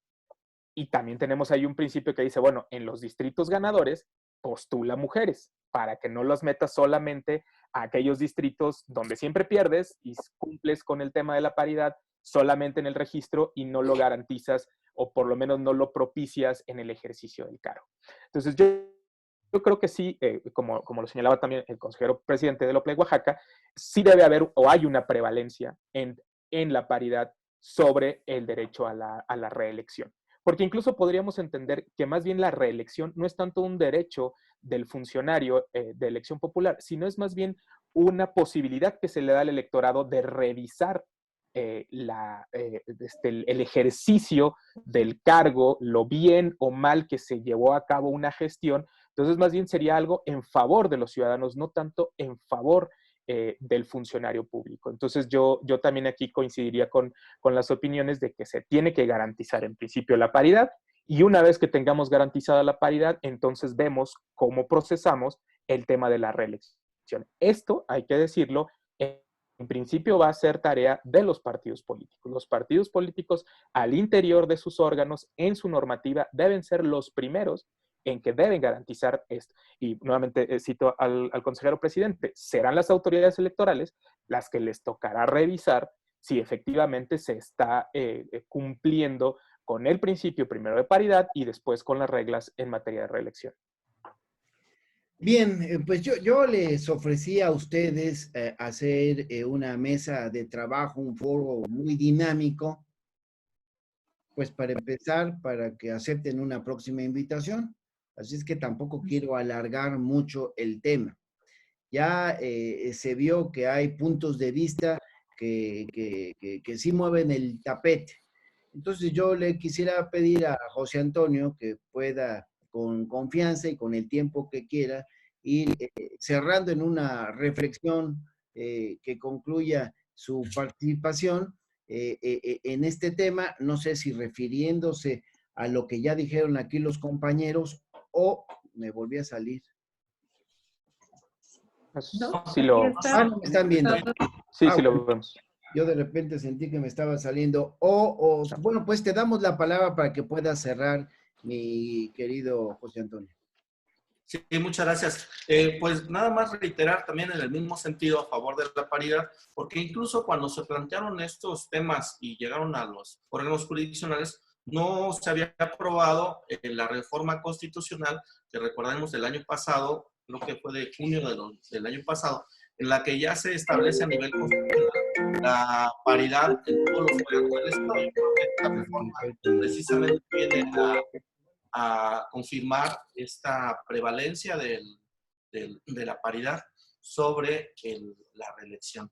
S3: Y también tenemos ahí un principio que dice, bueno, en los distritos ganadores postula mujeres, para que no los metas solamente a aquellos distritos donde siempre pierdes y cumples con el tema de la paridad solamente en el registro y no lo garantizas, o por lo menos no lo propicias en el ejercicio del cargo. Entonces yo creo que sí, como lo señalaba también el consejero presidente del OPLE Oaxaca, sí debe haber o hay una prevalencia en la paridad sobre el derecho a la reelección. porque incluso podríamos entender que más bien la reelección no es tanto un derecho del funcionario de elección popular, sino es más bien una posibilidad que se le da al electorado de revisar el ejercicio del cargo, lo bien o mal que se llevó a cabo una gestión. Entonces, más bien sería algo en favor de los ciudadanos, no tanto en favor del funcionario público. Entonces, yo también aquí coincidiría con las opiniones de que se tiene que garantizar en principio la paridad, y una vez que tengamos garantizada la paridad, entonces vemos cómo procesamos el tema de la reelección. Esto, hay que decirlo, en principio va a ser tarea de los partidos políticos. Los partidos políticos al interior de sus órganos, en su normativa, deben ser los primeros en que deben garantizar esto. Y nuevamente cito al consejero presidente, serán las autoridades electorales las que les tocará revisar si efectivamente se está cumpliendo con el principio primero de paridad y después con las reglas en materia de reelección.
S1: Bien, pues yo les ofrecí a ustedes hacer una mesa de trabajo, un foro muy dinámico, pues para empezar, para que acepten una próxima invitación. Así es que tampoco quiero alargar mucho el tema. Ya se vio que hay puntos de vista que sí mueven el tapete. Entonces yo le quisiera pedir a José Antonio que pueda con confianza y con el tiempo que quiera ir cerrando en una reflexión que concluya su participación en este tema, no sé si refiriéndose a lo que ya dijeron aquí los compañeros o me volví a salir.
S3: Sí lo,
S1: No me están viendo.
S3: sí lo vemos.
S1: Yo de repente sentí que me estaba saliendo. Bueno, pues te damos la palabra para que puedas cerrar, mi querido José Antonio.
S2: Sí, muchas gracias. Pues nada más reiterar también en el mismo sentido a favor de la paridad, porque incluso cuando se plantearon estos temas y llegaron a los órganos jurisdiccionales, no se había aprobado la reforma constitucional que recordemos del año pasado, creo que fue de junio del año pasado, en la que ya se establece a nivel constitucional la paridad en todos los órganos del Estado. Yo creo que esta reforma precisamente viene a confirmar esta prevalencia de la paridad sobre la reelección.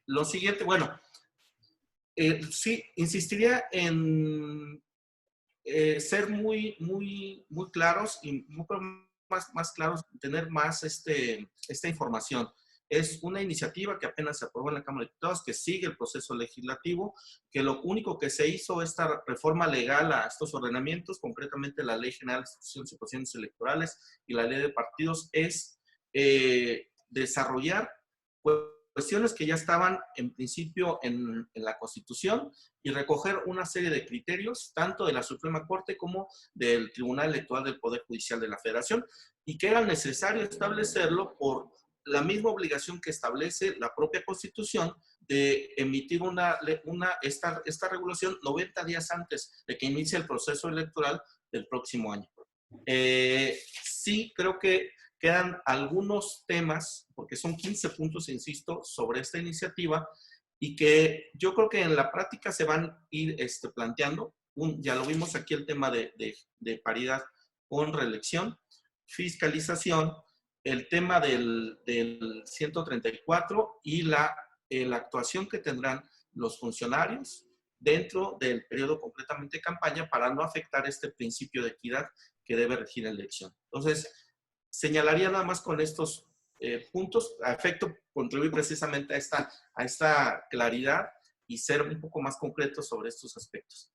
S2: Lo siguiente, bueno, sí, insistiría en ser muy claros y más claros, tener más esta información. Es una iniciativa que apenas se aprobó en la Cámara de Diputados, que sigue el proceso legislativo, que lo único que se hizo esta reforma legal a estos ordenamientos, concretamente la Ley General de Instituciones y Procedimientos Electorales y la Ley de Partidos, es desarrollar cuestiones que ya estaban en principio en la Constitución y recoger una serie de criterios, tanto de la Suprema Corte como del Tribunal Electoral del Poder Judicial de la Federación, y que era necesario establecerlo por la misma obligación que establece la propia Constitución de emitir esta regulación 90 días antes de que inicie el proceso electoral del próximo año. Sí, creo que quedan algunos temas, porque son 15 puntos, insisto, sobre esta iniciativa, y que yo creo que en la práctica se van a ir planteando. Ya lo vimos aquí, el tema de paridad con reelección, fiscalización, el tema del 134 y la actuación que tendrán los funcionarios dentro del periodo completamente de campaña para no afectar este principio de equidad que debe regir la elección. Entonces, señalaría nada más con estos puntos, a efecto contribuir precisamente a esta claridad y ser un poco más concretos sobre estos aspectos.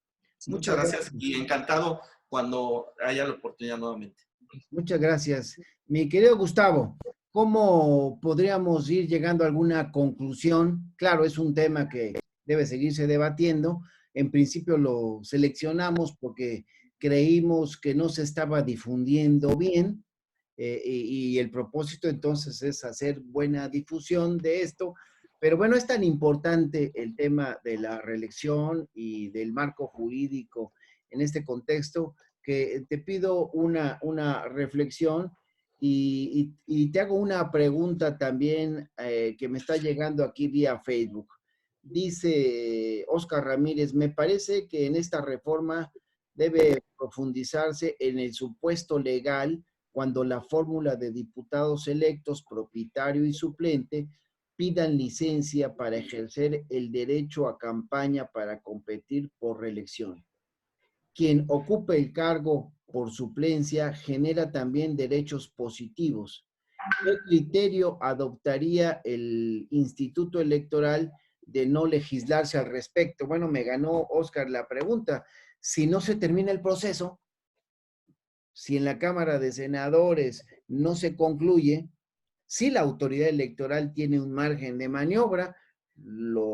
S2: Muchas gracias y encantado cuando haya la oportunidad nuevamente.
S1: Muchas gracias. Mi querido Gustavo, ¿cómo podríamos ir llegando a alguna conclusión? Claro, es un tema que debe seguirse debatiendo. En principio lo seleccionamos porque creímos que no se estaba difundiendo bien y el propósito entonces es hacer buena difusión de esto. Pero bueno, es tan importante el tema de la reelección y del marco jurídico en este contexto que te pido una reflexión y te hago una pregunta también que me está llegando aquí vía Facebook. Dice Oscar Ramírez, me parece que en esta reforma debe profundizarse en el supuesto legal cuando la fórmula de diputados electos, propietario y suplente, pidan licencia para ejercer el derecho a campaña para competir por reelección. Quien ocupe el cargo por suplencia genera también derechos positivos. ¿Qué criterio adoptaría el Instituto Electoral de no legislarse al respecto? Bueno, me ganó Oscar la pregunta. Si no se termina el proceso, si en la Cámara de Senadores no se concluye, si la autoridad electoral tiene un margen de maniobra,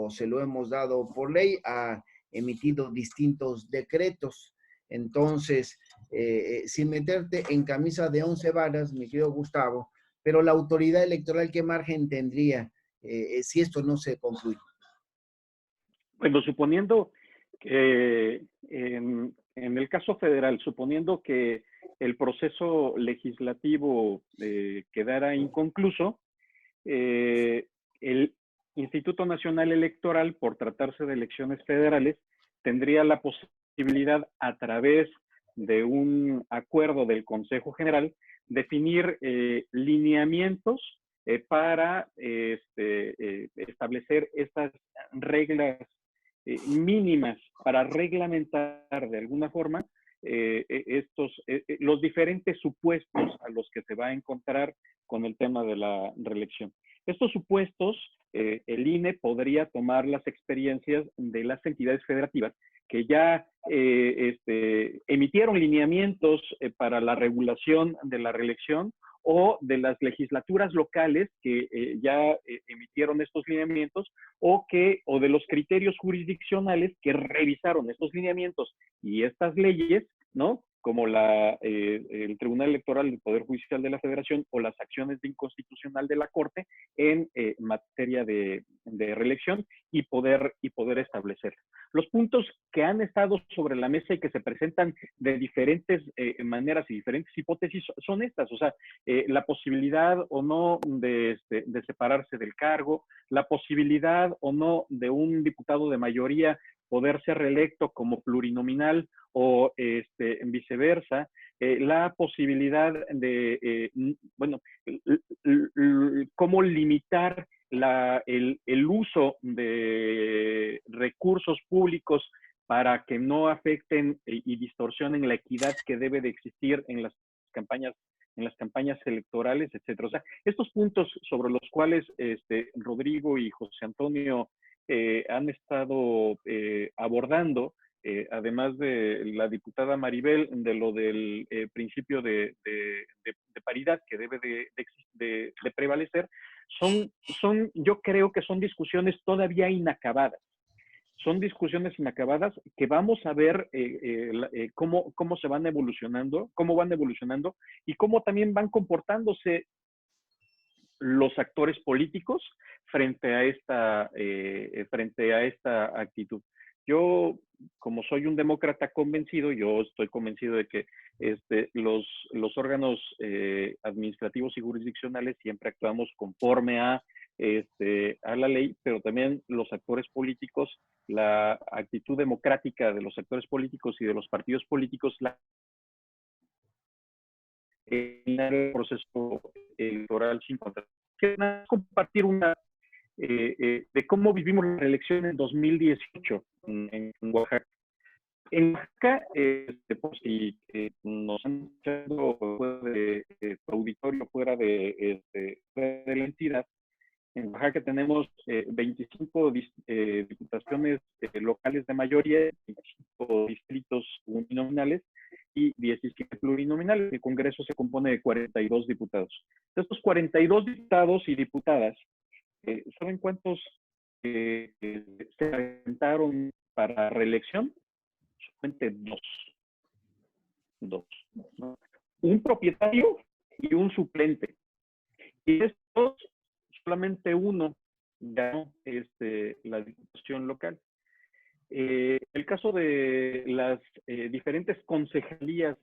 S1: se lo hemos dado por ley, ha emitido distintos decretos. Entonces, sin meterte en camisa de 11 varas, mi querido Gustavo, pero la autoridad electoral, ¿qué margen tendría si esto no se concluye?
S5: Bueno, suponiendo que en el caso federal, suponiendo que el proceso legislativo quedara inconcluso, el Instituto Nacional Electoral, por tratarse de elecciones federales, tendría la posibilidad, a través de un acuerdo del Consejo General, definir lineamientos para establecer estas reglas mínimas para reglamentar de alguna forma los diferentes supuestos a los que se va a encontrar con el tema de la reelección. Estos supuestos, el INE podría tomar las experiencias de las entidades federativas que ya emitieron lineamientos para la regulación de la reelección, o de las legislaturas locales que ya emitieron estos lineamientos, o de los criterios jurisdiccionales que revisaron estos lineamientos y estas leyes, ¿no? Como el Tribunal Electoral del Poder Judicial de la Federación, o las acciones de inconstitucional de la Corte en materia de reelección, y poder establecer. Los puntos que han estado sobre la mesa y que se presentan de diferentes maneras y diferentes hipótesis son estas, o sea, la posibilidad o no de separarse del cargo, la posibilidad o no de un diputado de mayoría poder ser reelecto como plurinominal, o viceversa, la posibilidad de, cómo limitar el uso de recursos públicos para que no afecten y distorsionen la equidad que debe de existir en las campañas electorales, etcétera. O sea, estos puntos sobre los cuales Rodrigo y José Antonio han estado abordando, además de la diputada Maribel, de lo del principio de paridad que debe de prevalecer, yo creo que son discusiones todavía inacabadas. Son discusiones inacabadas que vamos a ver cómo se van evolucionando, y cómo también van comportándose los actores políticos frente a esta actitud. Yo, como soy un demócrata convencido, yo estoy convencido de que los órganos administrativos y jurisdiccionales siempre actuamos conforme a la ley, pero también los actores políticos, la actitud democrática de los actores políticos y de los partidos políticos, en el proceso electoral sin control. Quiero compartir de cómo vivimos la reelección en 2018 en Oaxaca. En Oaxaca, por si nos han escuchado fuera de tu auditorio, fuera de la entidad, en Oaxaca tenemos 25 diputaciones locales de mayoría, 25 distritos uninominales y 17 plurinominales. El Congreso se compone de 42 diputados. De estos 42 diputados y diputadas, ¿saben cuántos se presentaron para reelección? Solamente dos, ¿no? Un propietario y un suplente. Y de estos, solamente uno ganó la diputación local. El caso de las diferentes concejalías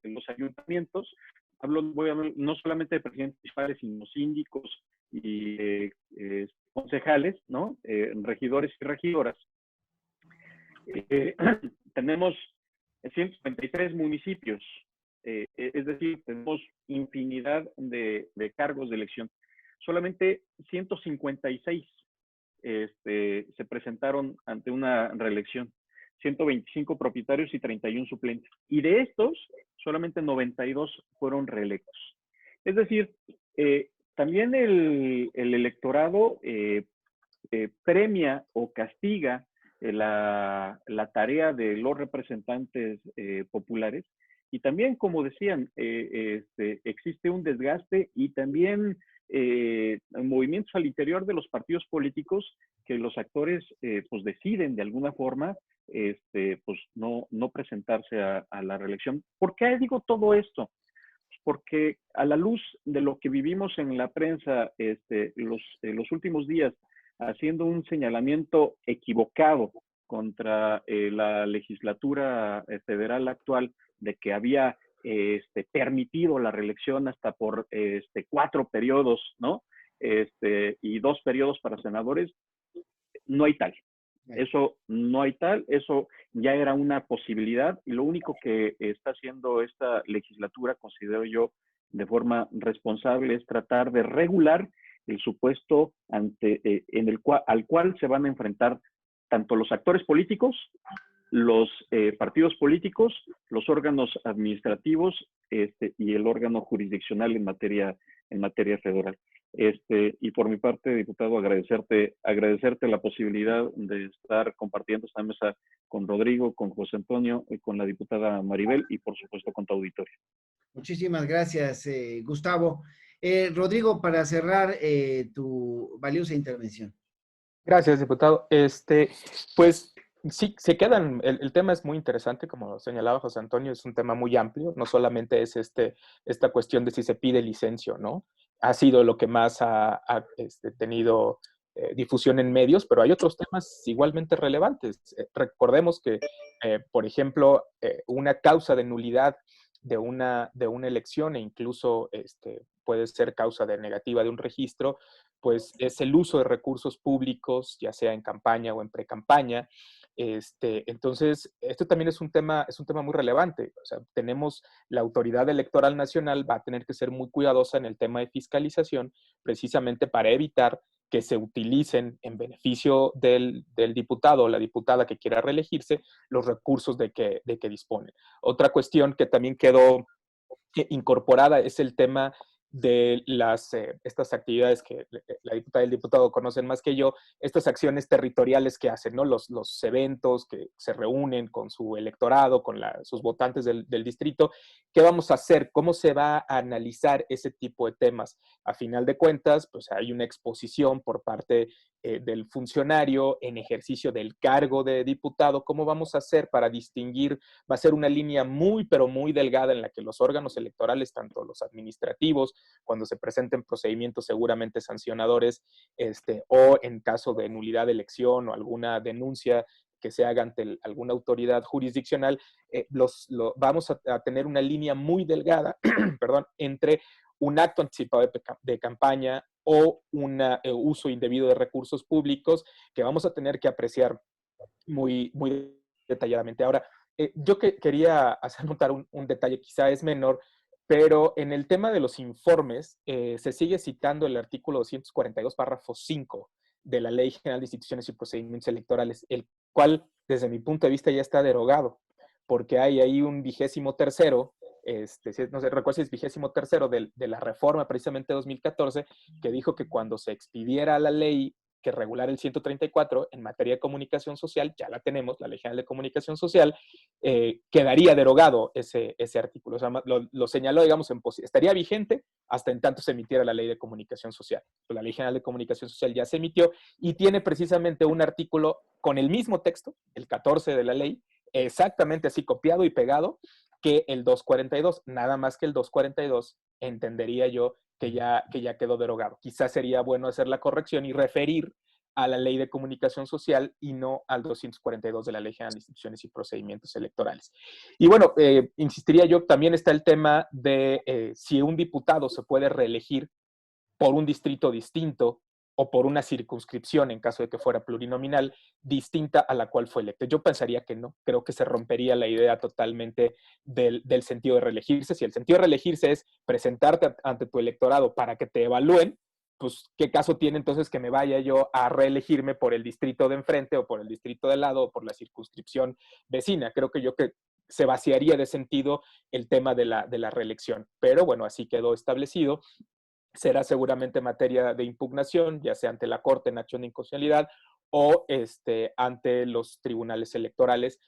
S5: los ayuntamientos, voy a hablar no solamente de presidentes municipales, sino síndicos y concejales, ¿no? Regidores y regidoras. tenemos 153 municipios, es decir, tenemos infinidad de cargos de elección. Solamente 156 se presentaron ante una reelección, 125 propietarios y 31 suplentes. Y de estos, solamente 92 fueron reelectos. Es decir, también el electorado premia o castiga la tarea de los representantes populares. Y también, como decían, existe un desgaste y también movimientos al interior de los partidos políticos que los actores pues deciden de alguna forma pues no presentarse a la reelección. ¿Por qué digo todo esto? Porque a la luz de lo que vivimos en la prensa los últimos días, haciendo un señalamiento equivocado contra la legislatura federal actual de que había permitido la reelección hasta por 4 periodos, ¿no? Y 2 periodos para senadores, no hay tal. Eso no hay tal, eso ya era una posibilidad y lo único que está haciendo esta legislatura, considero yo, de forma responsable, es tratar de regular el supuesto al cual se van a enfrentar tanto los actores políticos, los partidos políticos, los órganos administrativos y el órgano jurisdiccional en materia federal. Y por mi parte, diputado, agradecerte la posibilidad de estar compartiendo esta mesa con Rodrigo, con José Antonio, y con la diputada Maribel y por supuesto con tu auditorio.
S1: Muchísimas gracias, Gustavo. Rodrigo, para cerrar tu valiosa intervención.
S3: Gracias, diputado. Pues sí, se quedan, el tema es muy interesante, como señalaba José Antonio, es un tema muy amplio, no solamente es esta cuestión de si se pide licencia o no, ha sido lo que más ha tenido difusión en medios, pero hay otros temas igualmente relevantes. Recordemos que, por ejemplo, una causa de nulidad de una elección e incluso puede ser causa de negativa de un registro, pues es el uso de recursos públicos, ya sea en campaña o en precampaña. Entonces, esto también es un tema muy relevante. O sea, tenemos la Autoridad Electoral Nacional va a tener que ser muy cuidadosa en el tema de fiscalización, precisamente para evitar que se utilicen en beneficio del diputado o la diputada que quiera reelegirse los recursos de que disponen. Otra cuestión que también quedó incorporada es el tema de estas actividades que la diputada y el diputado conocen más que yo, estas acciones territoriales que hacen, ¿no? Los eventos que se reúnen con su electorado, con sus votantes del distrito. ¿Qué vamos a hacer? ¿Cómo se va a analizar ese tipo de temas? A final de cuentas, pues hay una exposición por parte del funcionario en ejercicio del cargo de diputado. ¿Cómo vamos a hacer para distinguir? Va a ser una línea muy, pero muy delgada en la que los órganos electorales, tanto los administrativos, cuando se presenten procedimientos seguramente sancionadores, o en caso de nulidad de elección o alguna denuncia que se haga ante alguna autoridad jurisdiccional, vamos a tener una línea muy delgada, perdón, entre un acto anticipado de campaña o un uso indebido de recursos públicos que vamos a tener que apreciar muy, muy detalladamente. Ahora, yo quería hacer notar un detalle, quizá es menor, pero en el tema de los informes se sigue citando el artículo 242, párrafo 5 de la Ley General de Instituciones y Procedimientos Electorales, el cual, desde mi punto de vista, ya está derogado, porque hay ahí un 23º, no sé, recuerdo si es 23º de la reforma precisamente de 2014, que dijo que cuando se expidiera la ley que regular el 134 en materia de comunicación social, ya la tenemos, la Ley General de Comunicación Social, quedaría derogado ese artículo. O sea, lo señaló, digamos, estaría vigente hasta en tanto se emitiera la Ley de Comunicación Social. Pues la Ley General de Comunicación Social ya se emitió y tiene precisamente un artículo con el mismo texto, el 14 de la ley, exactamente así copiado y pegado, que el 242, nada más que el 242, entendería yo que ya quedó derogado. Quizás sería bueno hacer la corrección y referir a la Ley de Comunicación Social y no al 242 de la Ley General de Instituciones y Procedimientos Electorales. Y bueno, insistiría yo, también está el tema de si un diputado se puede reelegir por un distrito distinto o por una circunscripción, en caso de que fuera plurinominal, distinta a la cual fue electo. Yo pensaría que no, creo que se rompería la idea totalmente del sentido de reelegirse. Si el sentido de reelegirse es presentarte ante tu electorado para que te evalúen, pues ¿qué caso tiene entonces que me vaya yo a reelegirme por el distrito de enfrente o por el distrito de lado o por la circunscripción vecina? Creo que se vaciaría de sentido el tema de la reelección. Pero bueno, así quedó establecido. Será seguramente materia de impugnación, ya sea ante la Corte en acción de inconstitucionalidad o ante los tribunales electorales,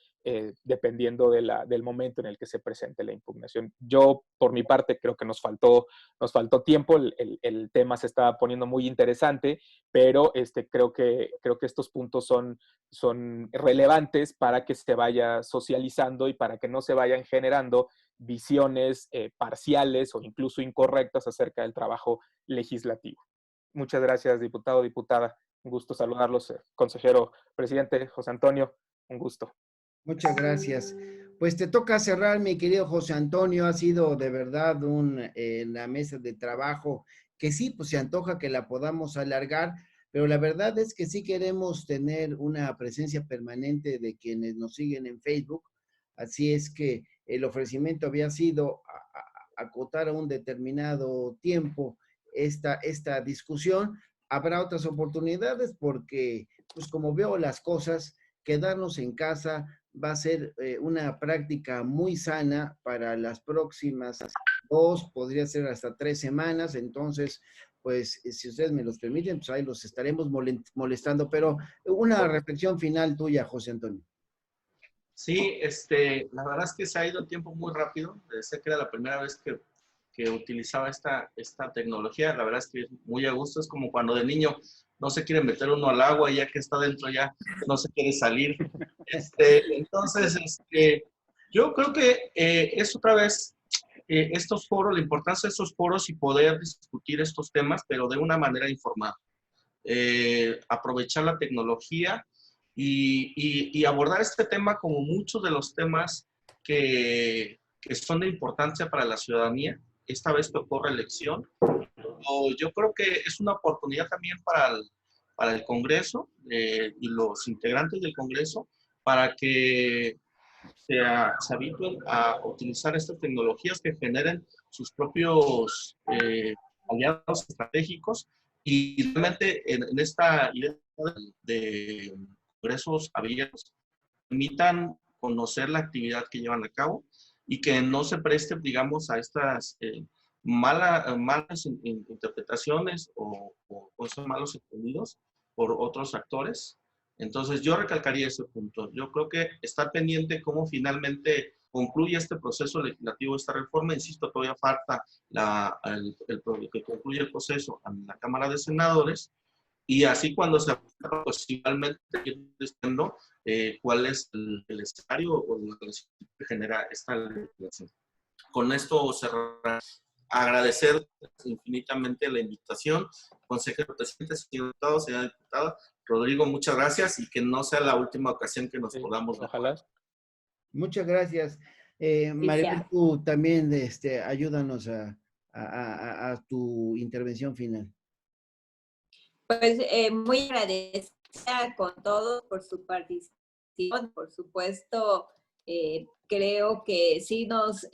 S3: dependiendo del momento en el que se presente la impugnación. Yo, por mi parte, creo que nos faltó tiempo, el tema se estaba poniendo muy interesante, pero creo que estos puntos son relevantes para que se vaya socializando y para que no se vayan generando visiones parciales o incluso incorrectas acerca del trabajo legislativo. Muchas gracias, diputado, diputada. Un gusto saludarlos, consejero presidente José Antonio. Un gusto.
S1: Muchas gracias. Pues te toca cerrar, mi querido José Antonio. Ha sido de verdad la mesa de trabajo que sí, pues se antoja que la podamos alargar, pero la verdad es que sí queremos tener una presencia permanente de quienes nos siguen en Facebook. Así es que el ofrecimiento había sido acotar a un determinado tiempo esta discusión. Habrá otras oportunidades porque, pues como veo las cosas, quedarnos en casa va a ser una práctica muy sana para las próximas 2, podría ser hasta 3 semanas. Entonces, pues si ustedes me los permiten, pues ahí los estaremos molestando. Pero una reflexión final tuya, José Antonio.
S2: Sí, la verdad es que se ha ido el tiempo muy rápido. Sé que era la primera vez que utilizaba esta tecnología. La verdad es que es muy a gusto. Es como cuando de niño no se quiere meter uno al agua y ya que está dentro ya no se quiere salir. Entonces, yo creo que es otra vez estos foros, la importancia de estos foros y poder discutir estos temas, pero de una manera informada. Aprovechar la tecnología y abordar este tema como muchos de los temas que son de importancia para la ciudadanía. Esta vez tocó reelección. Yo creo que es una oportunidad también para el Congreso y los integrantes del Congreso para que se habitúen a utilizar estas tecnologías que generen sus propios aliados estratégicos y realmente en esta idea de congresos abiertos permitan conocer la actividad que llevan a cabo y que no se preste, digamos, a estas malas interpretaciones o malos entendidos por otros actores. Entonces, yo recalcaría ese punto. Yo creo que estar pendiente cómo finalmente concluye este proceso legislativo, esta reforma. Insisto, todavía falta que concluya el proceso en la Cámara de Senadores. Y así cuando se aprueba, pues finalmente ir diciendo cuál es el escenario o la que genera esta legislación. Con esto cerrar. Agradecer infinitamente la invitación. Consejero presidente, señor diputado, señora diputada. Rodrigo, muchas gracias y que no sea la última ocasión que nos podamos ver.
S3: Ojalá.
S1: Muchas gracias. Maribel, tú también ayúdanos a tu intervención final.
S6: Pues muy agradecida con todos por su participación. Por supuesto, creo que sí nos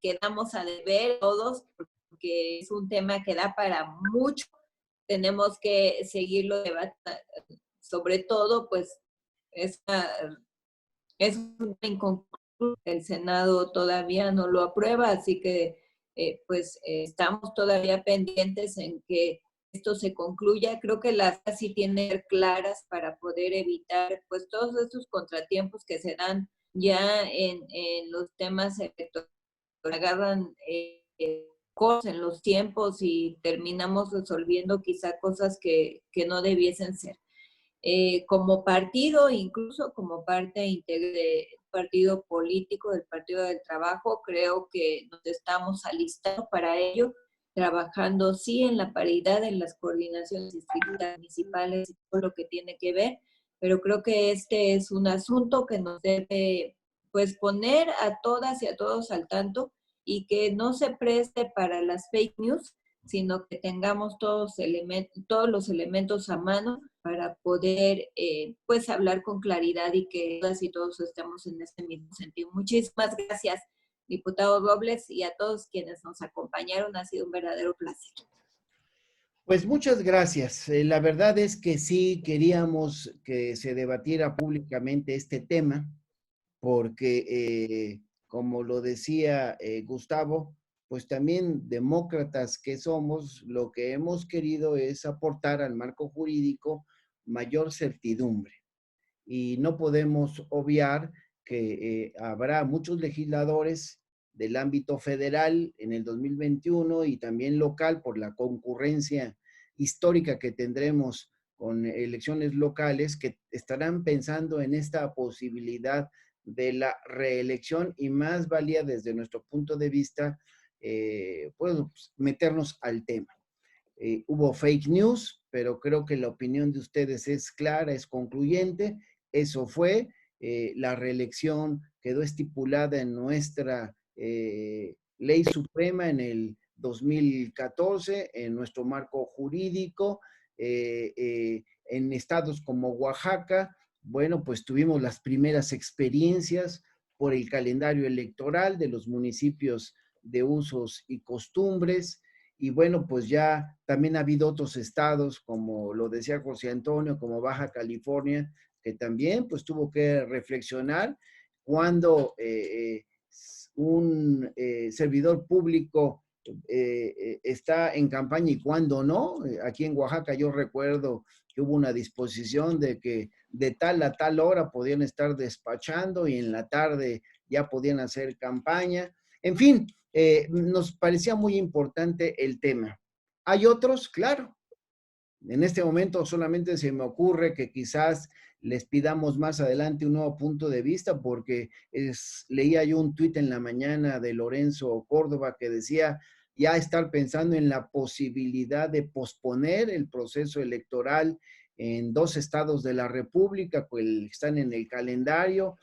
S6: quedamos a deber todos porque es un tema que da para mucho. Tenemos que seguirlo debatiendo. Sobre todo, pues, es un inconcluso. El Senado todavía no lo aprueba, así que pues estamos todavía pendientes en que esto se concluya. Creo que las sí tienen que ser claras para poder evitar pues todos estos contratiempos que se dan ya en los temas electorales. Agarran cosas en los tiempos y terminamos resolviendo quizá cosas que no debiesen ser. Como partido, incluso como parte íntegra del partido político, del Partido del Trabajo, creo que nos estamos alistando para ello, trabajando sí en la paridad, en las coordinaciones distritales, municipales y todo lo que tiene que ver, pero creo que este es un asunto que nos debe pues poner a todas y a todos al tanto y que no se preste para las fake news, sino que tengamos todos los elementos a mano para poder pues hablar con claridad y que todas y todos estemos en este mismo sentido. Muchísimas gracias, diputado Robles, y a todos quienes nos acompañaron. Ha sido un verdadero placer.
S1: Pues muchas gracias. La verdad es que sí queríamos que se debatiera públicamente este tema, porque como lo decía Gustavo, pues también demócratas que somos, lo que hemos querido es aportar al marco jurídico mayor certidumbre. Y no podemos obviar que habrá muchos legisladores del ámbito federal en el 2021 y también local por la concurrencia histórica que tendremos con elecciones locales que estarán pensando en esta posibilidad de la reelección y más valía desde nuestro punto de vista pues, meternos al tema. Hubo fake news, pero creo que la opinión de ustedes es clara, es concluyente. Eso fue, la reelección quedó estipulada en nuestra ley suprema en el 2014, en nuestro marco jurídico, en estados como Oaxaca. Bueno, pues tuvimos las primeras experiencias por el calendario electoral de los municipios de usos y costumbres. Y bueno, pues ya también ha habido otros estados, como lo decía José Antonio, como Baja California, que también pues tuvo que reflexionar cuando un servidor público está en campaña y cuando no. Aquí en Oaxaca yo recuerdo que hubo una disposición de que de tal a tal hora podían estar despachando y en la tarde ya podían hacer campaña. En fin, nos parecía muy importante el tema. Hay otros, claro. En este momento solamente se me ocurre que quizás les pidamos más adelante un nuevo punto de vista porque leía yo un tuit en la mañana de Lorenzo Córdoba que decía ya estar pensando en la posibilidad de posponer el proceso electoral en 2 estados de la República que están en el calendario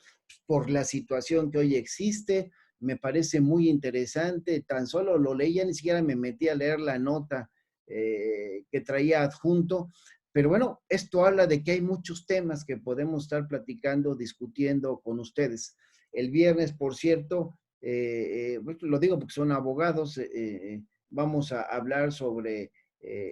S1: por la situación que hoy existe. Me parece muy interesante, tan solo lo leía, ni siquiera me metí a leer la nota que traía adjunto, pero bueno, esto habla de que hay muchos temas que podemos estar platicando, discutiendo con ustedes. El viernes, por cierto, lo digo porque son abogados, vamos a hablar sobre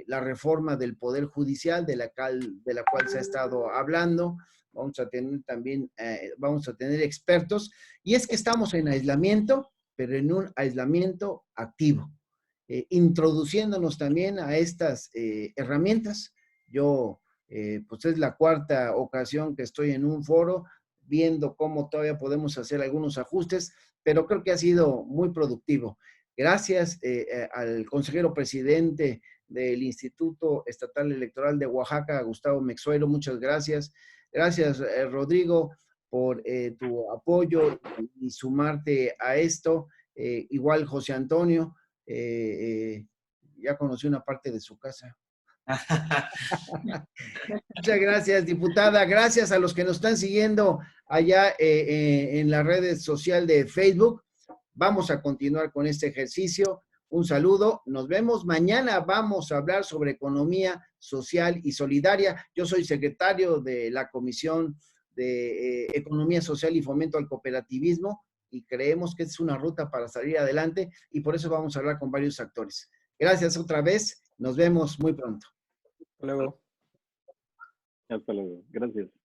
S1: la reforma del Poder Judicial, de la cual se ha estado hablando. Vamos a tener también, vamos a tener expertos, y es que estamos en aislamiento, pero en un aislamiento activo, introduciéndonos también a estas herramientas. Yo, pues es la 4ª ocasión que estoy en un foro, viendo cómo todavía podemos hacer algunos ajustes, pero creo que ha sido muy productivo. Gracias al consejero presidente del Instituto Estatal Electoral de Oaxaca, Gustavo Mexuero, muchas gracias. Gracias, Rodrigo, por tu apoyo y sumarte a esto. Igual José Antonio, ya conocí una parte de su casa. Muchas gracias, diputada. Gracias a los que nos están siguiendo allá en la red social de Facebook. Vamos a continuar con este ejercicio. Un saludo. Nos vemos mañana. Vamos a hablar sobre economía social y solidaria. Yo soy secretario de la Comisión de Economía Social y Fomento al Cooperativismo y creemos que es una ruta para salir adelante y por eso vamos a hablar con varios actores. Gracias otra vez. Nos vemos muy pronto.
S3: Hasta luego.
S5: Hasta luego. Gracias.